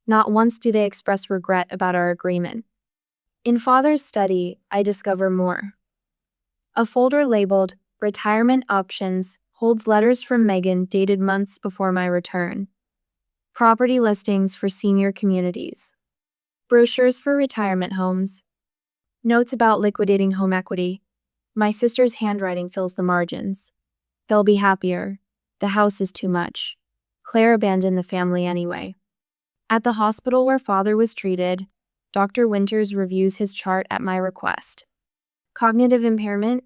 Not once do they express regret about our agreement. In Father's study, I discover more. A folder labeled "Retirement Options" holds letters from Megan dated months before my return. Property listings for senior communities. Brochures for retirement homes. Notes about liquidating home equity. My sister's handwriting fills the margins. "They'll be happier. The house is too much. Claire abandoned the family anyway." At the hospital where Father was treated, Dr. Winters reviews his chart at my request. "Cognitive impairment?"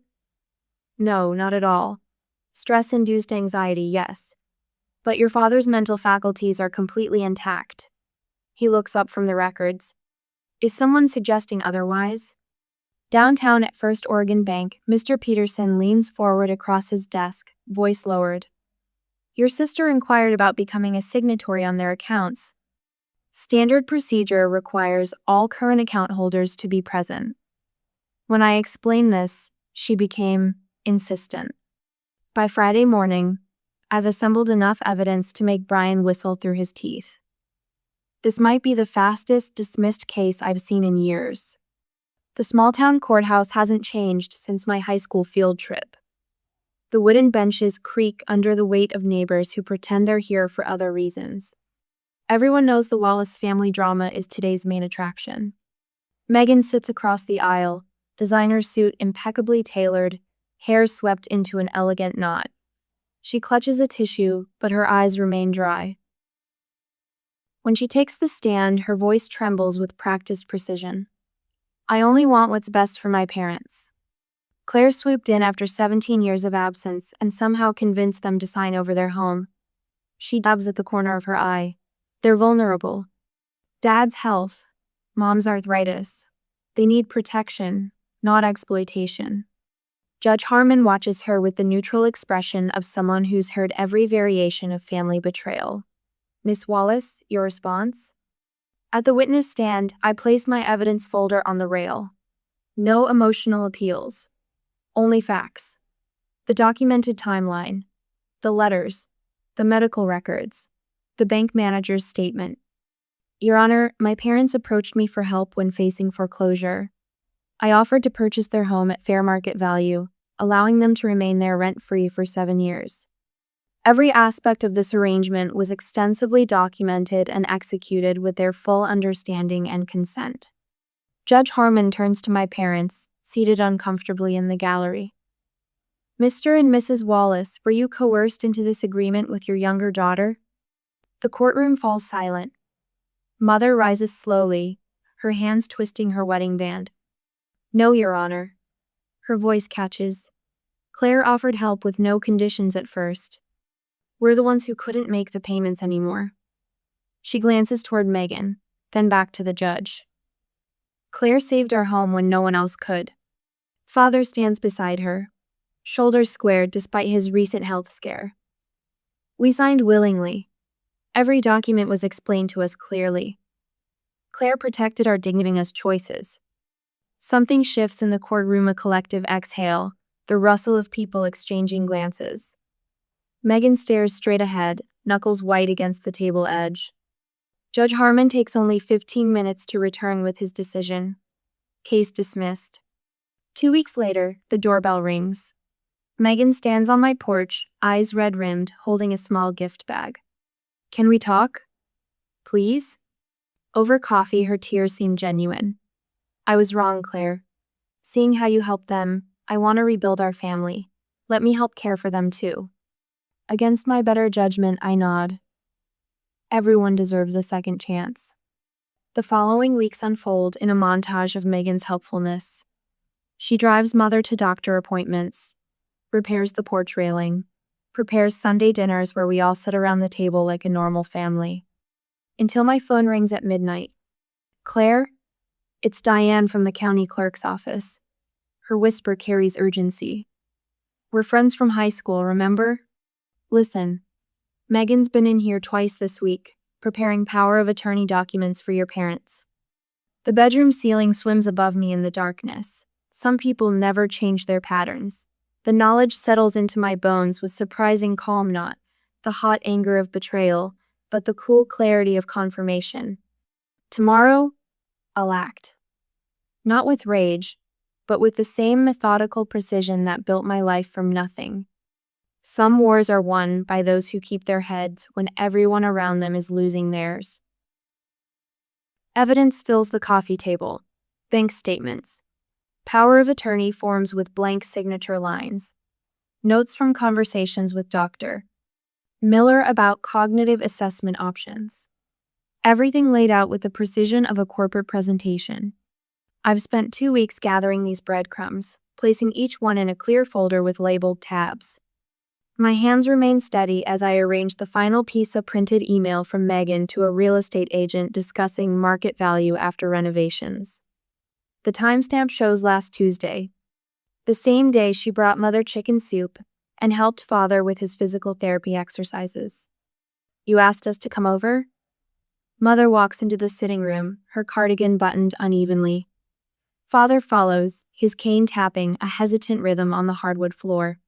"No, not at all. Stress-induced anxiety, yes. But your father's mental faculties are completely intact." He looks up from the records. "Is someone suggesting otherwise?" Downtown at First Oregon Bank, Mr. Peterson leans forward across his desk, voice lowered. "Your sister inquired about becoming a signatory on their accounts. Standard procedure requires all current account holders to be present." When I explained this, she became insistent. By Friday morning, I've assembled enough evidence to make Brian whistle through his teeth. This might be the fastest dismissed case I've seen in years. The small-town courthouse hasn't changed since my high school field trip. The wooden benches creak under the weight of neighbors who pretend they're here for other reasons. Everyone knows the Wallace family drama is today's main attraction. Megan sits across the aisle, designer suit impeccably tailored, hair swept into an elegant knot. She clutches a tissue, but her eyes remain dry. When she takes the stand, her voice trembles with practiced precision. I only want what's best for my parents. Claire swooped in after 17 years of absence and somehow convinced them to sign over their home. She dabs at the corner of her eye. They're vulnerable. Dad's health, mom's arthritis. They need protection, not exploitation. Judge Harmon watches her with the neutral expression of someone who's heard every variation of family betrayal. Miss Wallace, your response? At the witness stand, I place my evidence folder on the rail. No emotional appeals. Only facts. The documented timeline. The letters. The medical records. The bank manager's statement. Your Honor, my parents approached me for help when facing foreclosure. I offered to purchase their home at fair market value, allowing them to remain there rent-free for 7 years. Every aspect of this arrangement was extensively documented and executed with their full understanding and consent. Judge Harmon turns to my parents, seated uncomfortably in the gallery. Mr. and Mrs. Wallace, were you coerced into this agreement with your younger daughter? The courtroom falls silent. Mother rises slowly, her hands twisting her wedding band. No, Your Honor. Her voice catches. Claire offered help with no conditions at first. We're the ones who couldn't make the payments anymore. She glances toward Megan, then back to the judge. Claire saved our home when no one else could. Father stands beside her, shoulders squared despite his recent health scare. We signed willingly. Every document was explained to us clearly. Claire protected our dignity, giving us choices. Something shifts in the courtroom, a collective exhale, the rustle of people exchanging glances. Megan stares straight ahead, knuckles white against the table edge. Judge Harmon takes only 15 minutes to return with his decision. Case dismissed. 2 weeks later, the doorbell rings. Megan stands on my porch, eyes red-rimmed, holding a small gift bag. Can we talk? Please? Over coffee, her tears seem genuine. I was wrong, Claire. Seeing how you helped them, I want to rebuild our family. Let me help care for them too. Against my better judgment, I nod. Everyone deserves a second chance. The following weeks unfold in a montage of Megan's helpfulness. She drives Mother to doctor appointments, repairs the porch railing, prepares Sunday dinners where we all sit around the table like a normal family. Until my phone rings at midnight. Claire? It's Diane from the county clerk's office. Her whisper carries urgency. We're friends from high school, remember? Listen. Megan's been in here twice this week, preparing power of attorney documents for your parents. The bedroom ceiling swims above me in the darkness. Some people never change their patterns. The knowledge settles into my bones with surprising calm, not the hot anger of betrayal, but the cool clarity of confirmation. Tomorrow, I'll act. Not with rage, but with the same methodical precision that built my life from nothing. Some wars are won by those who keep their heads when everyone around them is losing theirs. Evidence fills the coffee table. Bank statements. Power of attorney forms with blank signature lines. Notes from conversations with Dr. Miller about cognitive assessment options. Everything laid out with the precision of a corporate presentation. I've spent 2 weeks gathering these breadcrumbs, placing each one in a clear folder with labeled tabs. My hands remain steady as I arrange the final piece of printed email from Megan to a real estate agent discussing market value after renovations. The timestamp shows last Tuesday, the same day she brought Mother chicken soup and helped Father with his physical therapy exercises. You asked us to come over? Mother walks into the sitting room, her cardigan buttoned unevenly. Father follows, his cane tapping a hesitant rhythm on the hardwood floor.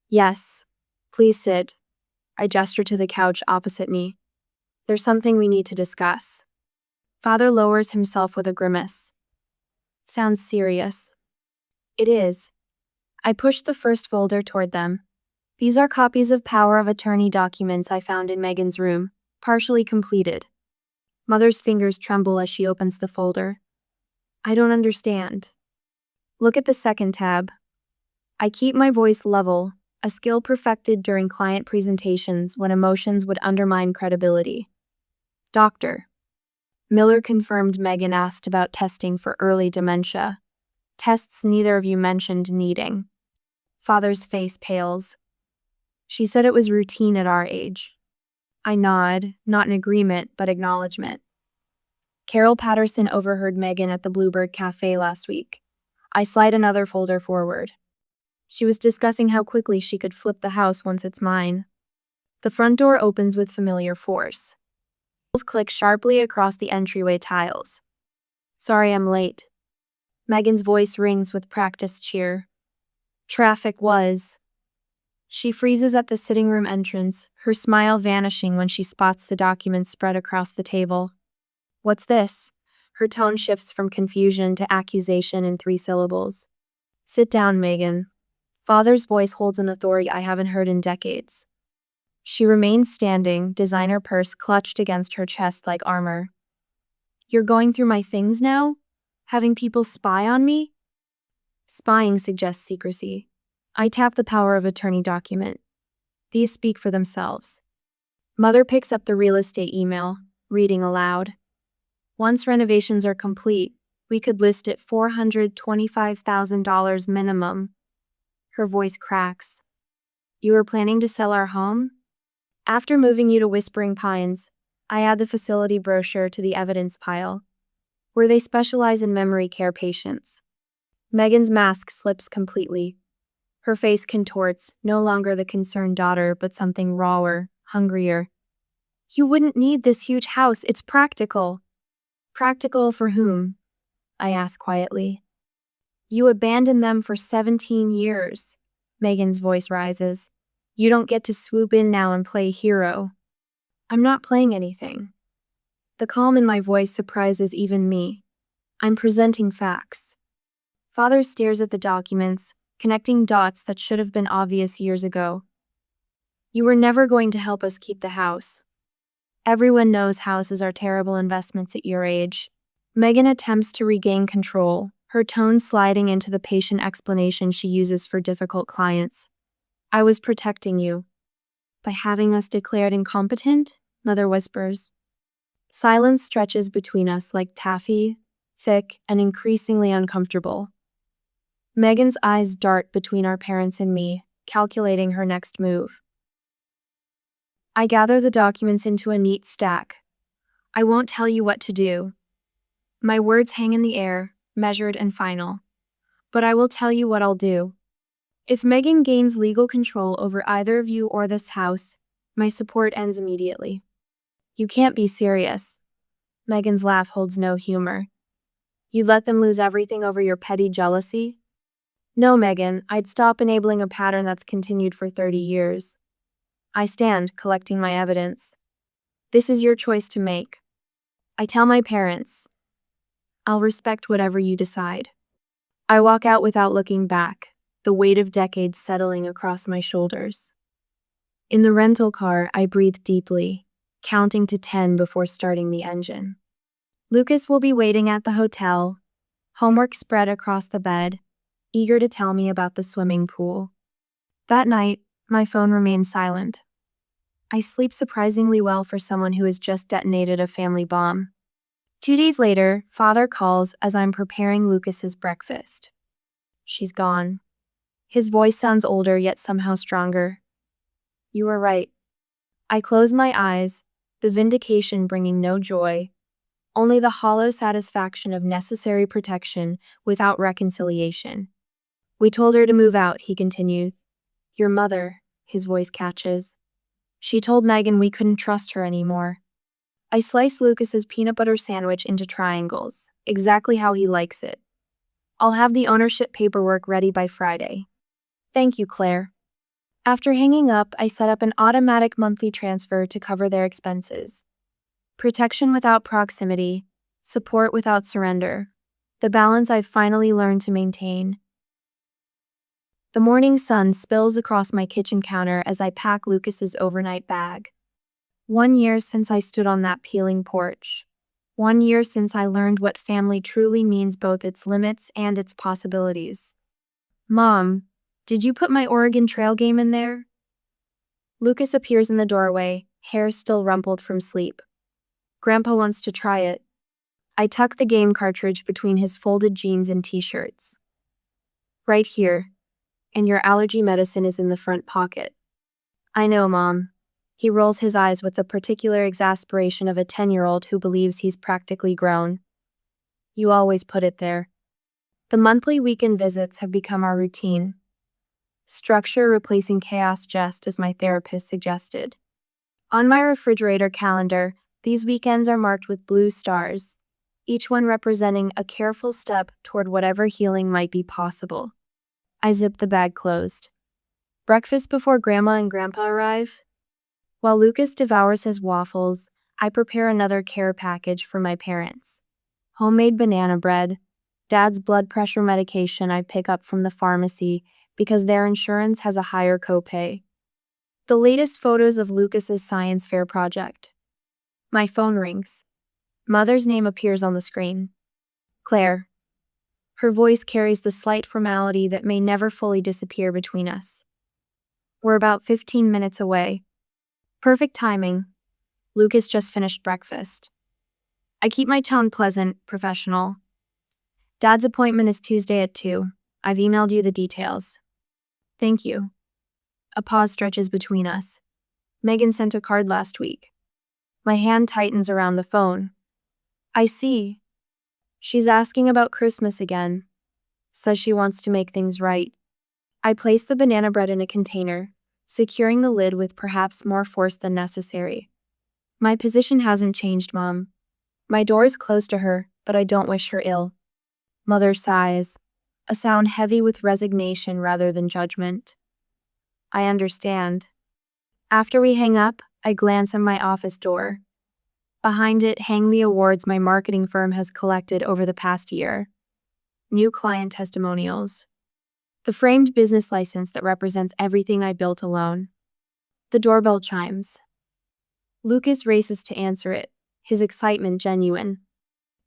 Yes, please sit. I gesture to the couch opposite me. There's something we need to discuss. Father lowers himself with a grimace. Sounds serious. It is. I push the first folder toward them, These are copies of power of attorney documents I found in Megan's room, partially completed. Mother's fingers tremble as she opens the folder. I don't understand. Look at the second tab. I keep my voice level, a skill perfected during client presentations when emotions would undermine credibility. Doctor. Miller confirmed Megan asked about testing for early dementia. Tests neither of you mentioned needing. Father's face pales. She said it was routine at our age. I nod, not in agreement, but acknowledgement. Carol Patterson overheard Megan at the Bluebird Cafe last week. I slide another folder forward. She was discussing how quickly she could flip the house once it's mine. The front door opens with familiar force. Wheels click sharply across the entryway tiles. Sorry I'm late. Megan's voice rings with practiced cheer. Traffic was. She freezes at the sitting room entrance, her smile vanishing when she spots the documents spread across the table. What's this? Her tone shifts from confusion to accusation in 3 syllables. Sit down, Megan. Father's voice holds an authority I haven't heard in decades. She remains standing, designer purse clutched against her chest like armor. You're going through my things now? Having people spy on me? Spying suggests secrecy. I tap the power of attorney document. These speak for themselves. Mother picks up the real estate email, reading aloud. Once renovations are complete, we could list it $425,000 minimum. Her voice cracks. You were planning to sell our home? After moving you to Whispering Pines, I add the facility brochure to the evidence pile, where they specialize in memory care patients. Megan's mask slips completely. Her face contorts, no longer the concerned daughter, but something rawer, hungrier. You wouldn't need this huge house, it's practical. Practical for whom? I ask quietly. You abandoned them for 17 years. Megan's voice rises. You don't get to swoop in now and play hero. I'm not playing anything. The calm in my voice surprises even me. I'm presenting facts. Father stares at the documents, connecting dots that should have been obvious years ago. You were never going to help us keep the house. Everyone knows houses are terrible investments at your age. Megan attempts to regain control, her tone sliding into the patient explanation she uses for difficult clients. I was protecting you. By having us declared incompetent? Mother whispers. Silence stretches between us like taffy, thick and increasingly uncomfortable. Megan's eyes dart between our parents and me, calculating her next move. I gather the documents into a neat stack. I won't tell you what to do. My words hang in the air, measured and final. But I will tell you what I'll do. If Megan gains legal control over either of you or this house, my support ends immediately. You can't be serious. Megan's laugh holds no humor. You let them lose everything over your petty jealousy? No, Megan, I'd stop enabling a pattern that's continued for 30 years. I stand, collecting my evidence. This is your choice to make. I tell my parents. I'll respect whatever you decide. I walk out without looking back, the weight of decades settling across my shoulders. In the rental car, I breathe deeply, counting to 10 before starting the engine. Lucas will be waiting at the hotel, homework spread across the bed, eager to tell me about the swimming pool. That night, my phone remains silent. I sleep surprisingly well for someone who has just detonated a family bomb. 2 days later, Father calls as I'm preparing Lucas's breakfast. She's gone. His voice sounds older yet somehow stronger. You were right. I close my eyes, the vindication bringing no joy, only the hollow satisfaction of necessary protection without reconciliation. We told her to move out, he continues. Your mother, his voice catches. She told Megan we couldn't trust her anymore. I slice Lucas's peanut butter sandwich into triangles, exactly how he likes it. I'll have the ownership paperwork ready by Friday. Thank you, Claire. After hanging up, I set up an automatic monthly transfer to cover their expenses. Protection without proximity, support without surrender. The balance I've finally learned to maintain. The morning sun spills across my kitchen counter as I pack Lucas's overnight bag. 1 year since I stood on that peeling porch. 1 year since I learned what family truly means, both its limits and its possibilities. Mom, did you put my Oregon Trail game in there? Lucas appears in the doorway, hair still rumpled from sleep. Grandpa wants to try it. I tuck the game cartridge between his folded jeans and t-shirts. Right here. And your allergy medicine is in the front pocket. I know, Mom. He rolls his eyes with the particular exasperation of a 10-year-old who believes he's practically grown. You always put it there. The monthly weekend visits have become our routine. Structure replacing chaos, just as my therapist suggested. On my refrigerator calendar, these weekends are marked with blue stars, each one representing a careful step toward whatever healing might be possible. I zip the bag closed. Breakfast before Grandma and Grandpa arrive? While Lucas devours his waffles, I prepare another care package for my parents. Homemade banana bread, Dad's blood pressure medication I pick up from the pharmacy because their insurance has a higher copay. The latest photos of Lucas's science fair project. My phone rings. Mother's name appears on the screen. Claire. Her voice carries the slight formality that may never fully disappear between us. We're about 15 minutes away. Perfect timing. Lucas just finished breakfast. I keep my tone pleasant, professional. Dad's appointment is Tuesday at 2. I've emailed you the details. Thank you. A pause stretches between us. Megan sent a card last week. My hand tightens around the phone. I see. She's asking about Christmas again. Says she wants to make things right. I place the banana bread in a container, securing the lid with perhaps more force than necessary. My position hasn't changed, Mom. My door is close to her, but I don't wish her ill. Mother sighs, a sound heavy with resignation rather than judgment. I understand. After we hang up, I glance at my office door. Behind it hang the awards my marketing firm has collected over the past year. New client testimonials. The framed business license that represents everything I built alone. The doorbell chimes. Lucas races to answer it, his excitement genuine.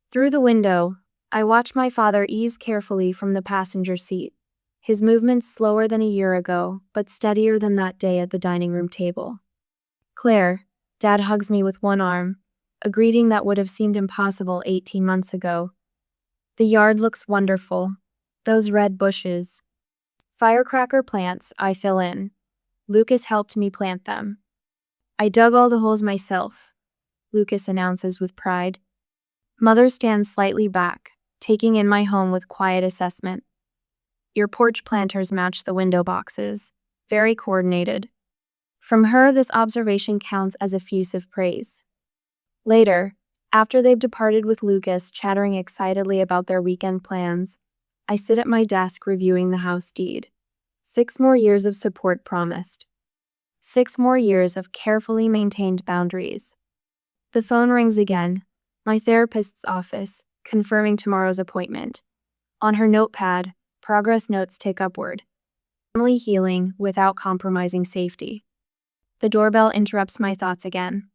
Through the window, I watch my father ease carefully from the passenger seat, his movements slower than a year ago, but steadier than that day at the dining room table. Claire, Dad hugs me with one arm, a greeting that would have seemed impossible 18 months ago. The yard looks wonderful. Those red bushes. Firecracker plants I fill in. Lucas helped me plant them. I dug all the holes myself, Lucas announces with pride. Mother stands slightly back, taking in my home with quiet assessment. Your porch planters match the window boxes. Very coordinated. From her, this observation counts as effusive praise. Later, after they've departed with Lucas chattering excitedly about their weekend plans, I sit at my desk reviewing the house deed. 6 more years of support promised. 6 more years of carefully maintained boundaries. The phone rings again. My therapist's office, confirming tomorrow's appointment. On her notepad, progress notes tick upward. Family healing without compromising safety. The doorbell interrupts my thoughts again.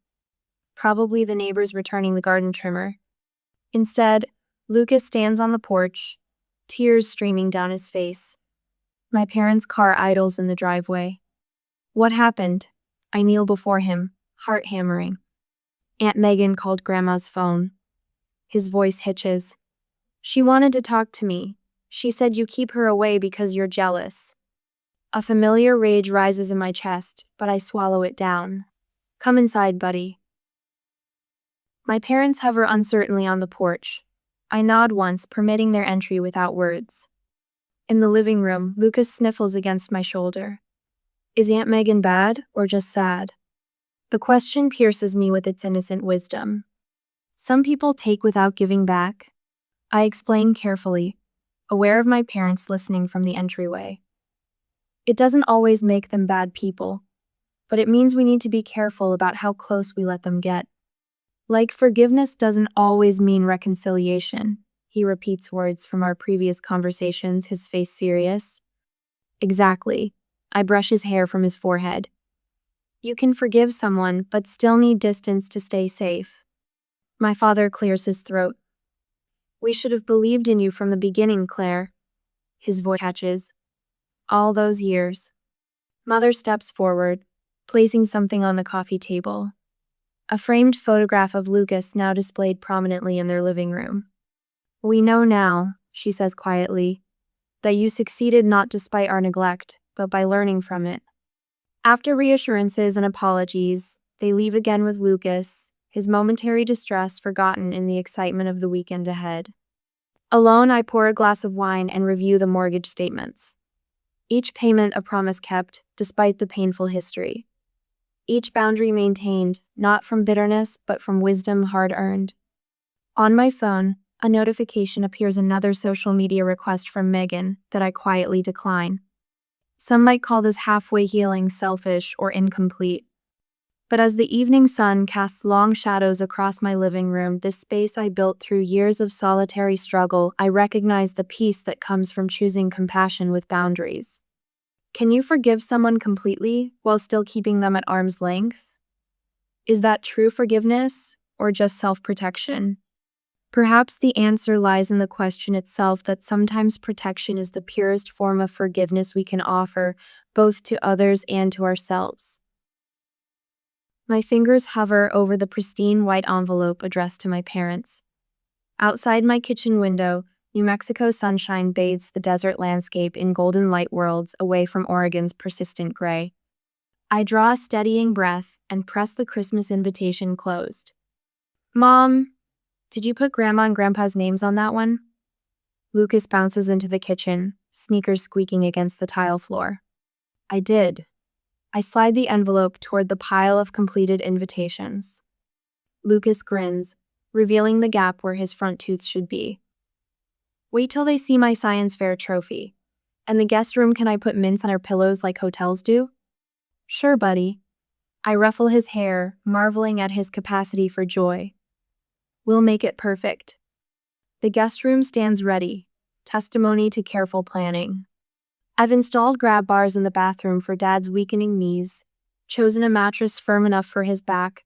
Probably the neighbors returning the garden trimmer. Instead, Lucas stands on the porch, tears streaming down his face. My parents' car idles in the driveway. What happened? I kneel before him, heart hammering. Aunt Megan called Grandma's phone. His voice hitches. She wanted to talk to me. She said you keep her away because you're jealous. A familiar rage rises in my chest, but I swallow it down. Come inside, buddy. My parents hover uncertainly on the porch. I nod once, permitting their entry without words. In the living room, Lucas sniffles against my shoulder. Is Aunt Megan bad or just sad? The question pierces me with its innocent wisdom. Some people take without giving back. I explain carefully, aware of my parents listening from the entryway. It doesn't always make them bad people, but it means we need to be careful about how close we let them get. Like forgiveness doesn't always mean reconciliation. He repeats words from our previous conversations, his face serious. Exactly. I brush his hair from his forehead. You can forgive someone, but still need distance to stay safe. My father clears his throat. We should have believed in you from the beginning, Claire. His voice catches. All those years. Mother steps forward, placing something on the coffee table. A framed photograph of Lucas now displayed prominently in their living room. We know now, she says quietly, that you succeeded not despite our neglect, but by learning from it. After reassurances and apologies, they leave again with Lucas, his momentary distress forgotten in the excitement of the weekend ahead. Alone, I pour a glass of wine and review the mortgage statements. Each payment a promise kept, despite the painful history. Each boundary maintained, not from bitterness, but from wisdom hard-earned. On my phone, a notification appears, another social media request from Megan that I quietly decline. Some might call this halfway healing, selfish, or incomplete. But as the evening sun casts long shadows across my living room, this space I built through years of solitary struggle, I recognize the peace that comes from choosing compassion with boundaries. Can you forgive someone completely while still keeping them at arm's length? Is that true forgiveness, or just self-protection? Perhaps the answer lies in the question itself, that sometimes protection is the purest form of forgiveness we can offer, both to others and to ourselves. My fingers hover over the pristine white envelope addressed to my parents. Outside my kitchen window, New Mexico sunshine bathes the desert landscape in golden light worlds away from Oregon's persistent gray. I draw a steadying breath and press the Christmas invitation closed. Mom, did you put Grandma and Grandpa's names on that one? Lucas bounces into the kitchen, sneakers squeaking against the tile floor. I did. I slide the envelope toward the pile of completed invitations. Lucas grins, revealing the gap where his front tooth should be. Wait till they see my science fair trophy. And the guest room, can I put mints on our pillows like hotels do? Sure, buddy. I ruffle his hair, marveling at his capacity for joy. We'll make it perfect. The guest room stands ready, testimony to careful planning. I've installed grab bars in the bathroom for Dad's weakening knees, chosen a mattress firm enough for his back,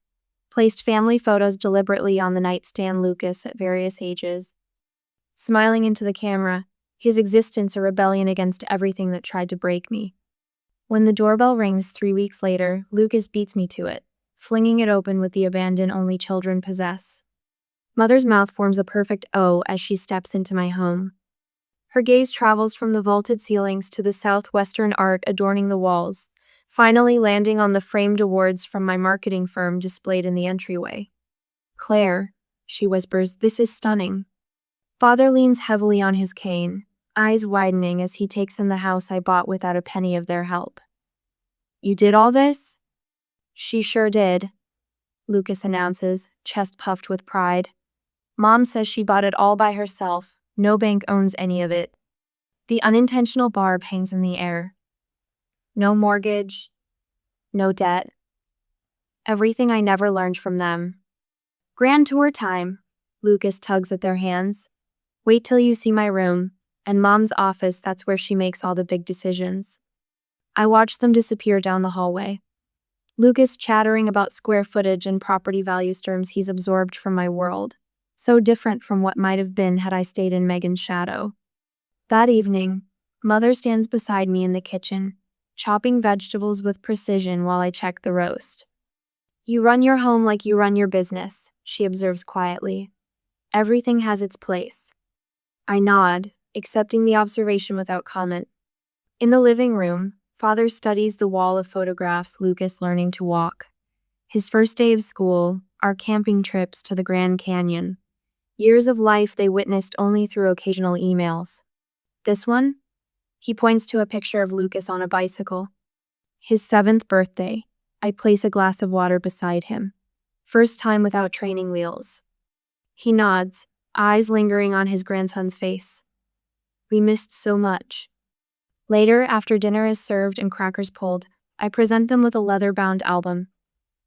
placed family photos deliberately on the nightstand, Lucas at various ages. Smiling into the camera, his existence a rebellion against everything that tried to break me. When the doorbell rings 3 weeks later, Lucas beats me to it, flinging it open with the abandon only children possess. Mother's mouth forms a perfect O as she steps into my home. Her gaze travels from the vaulted ceilings to the southwestern art adorning the walls, finally landing on the framed awards from my marketing firm displayed in the entryway. Claire, she whispers, this is stunning. Father leans heavily on his cane, eyes widening as he takes in the house I bought without a penny of their help. You did all this? She sure did, Lucas announces, chest puffed with pride. Mom says she bought it all by herself. No bank owns any of it. The unintentional barb hangs in the air. No mortgage, no debt. Everything I never learned from them. Grand tour time. Lucas tugs at their hands. Wait till you see my room, and Mom's office, that's where she makes all the big decisions. I watch them disappear down the hallway. Lucas chattering about square footage and property value terms he's absorbed from my world. So different from what might have been had I stayed in Megan's shadow. That evening, Mother stands beside me in the kitchen, chopping vegetables with precision while I check the roast. You run your home like you run your business, she observes quietly. Everything has its place. I nod, accepting the observation without comment. In the living room, Father studies the wall of photographs, Lucas learning to walk. His first day of school, our camping trips to the Grand Canyon. Years of life they witnessed only through occasional emails. This one? He points to a picture of Lucas on a bicycle. His 7th birthday. I place a glass of water beside him. First time without training wheels. He nods, eyes lingering on his grandson's face. We missed so much. Later, after dinner is served and crackers pulled, I present them with a leather-bound album.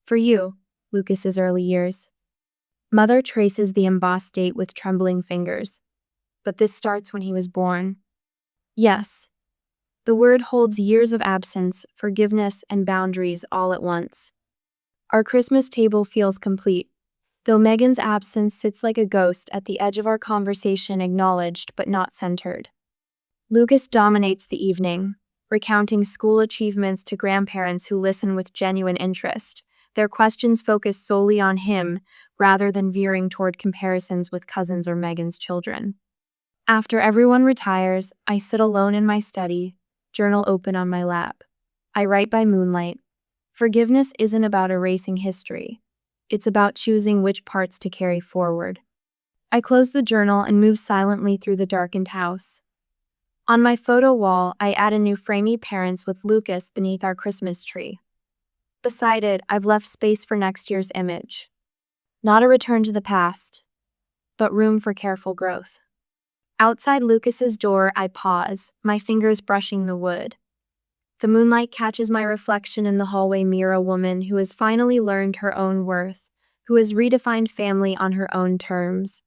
For you, Lucas's early years. Mother traces the embossed date with trembling fingers. But this starts when he was born. Yes. The word holds years of absence, forgiveness, and boundaries all at once. Our Christmas table feels complete, though Megan's absence sits like a ghost at the edge of our conversation, acknowledged but not centered. Lucas dominates the evening, recounting school achievements to grandparents who listen with genuine interest. Their questions focus solely on him, rather than veering toward comparisons with cousins or Megan's children. After everyone retires, I sit alone in my study, journal open on my lap. I write by moonlight. Forgiveness isn't about erasing history. It's about choosing which parts to carry forward. I close the journal and move silently through the darkened house. On my photo wall, I add a new framey parents with Lucas beneath our Christmas tree. Beside it, I've left space for next year's image. Not a return to the past, but room for careful growth. Outside Lucas's door, I pause, my fingers brushing the wood. The moonlight catches my reflection in the hallway mirror, a woman who has finally learned her own worth, who has redefined family on her own terms.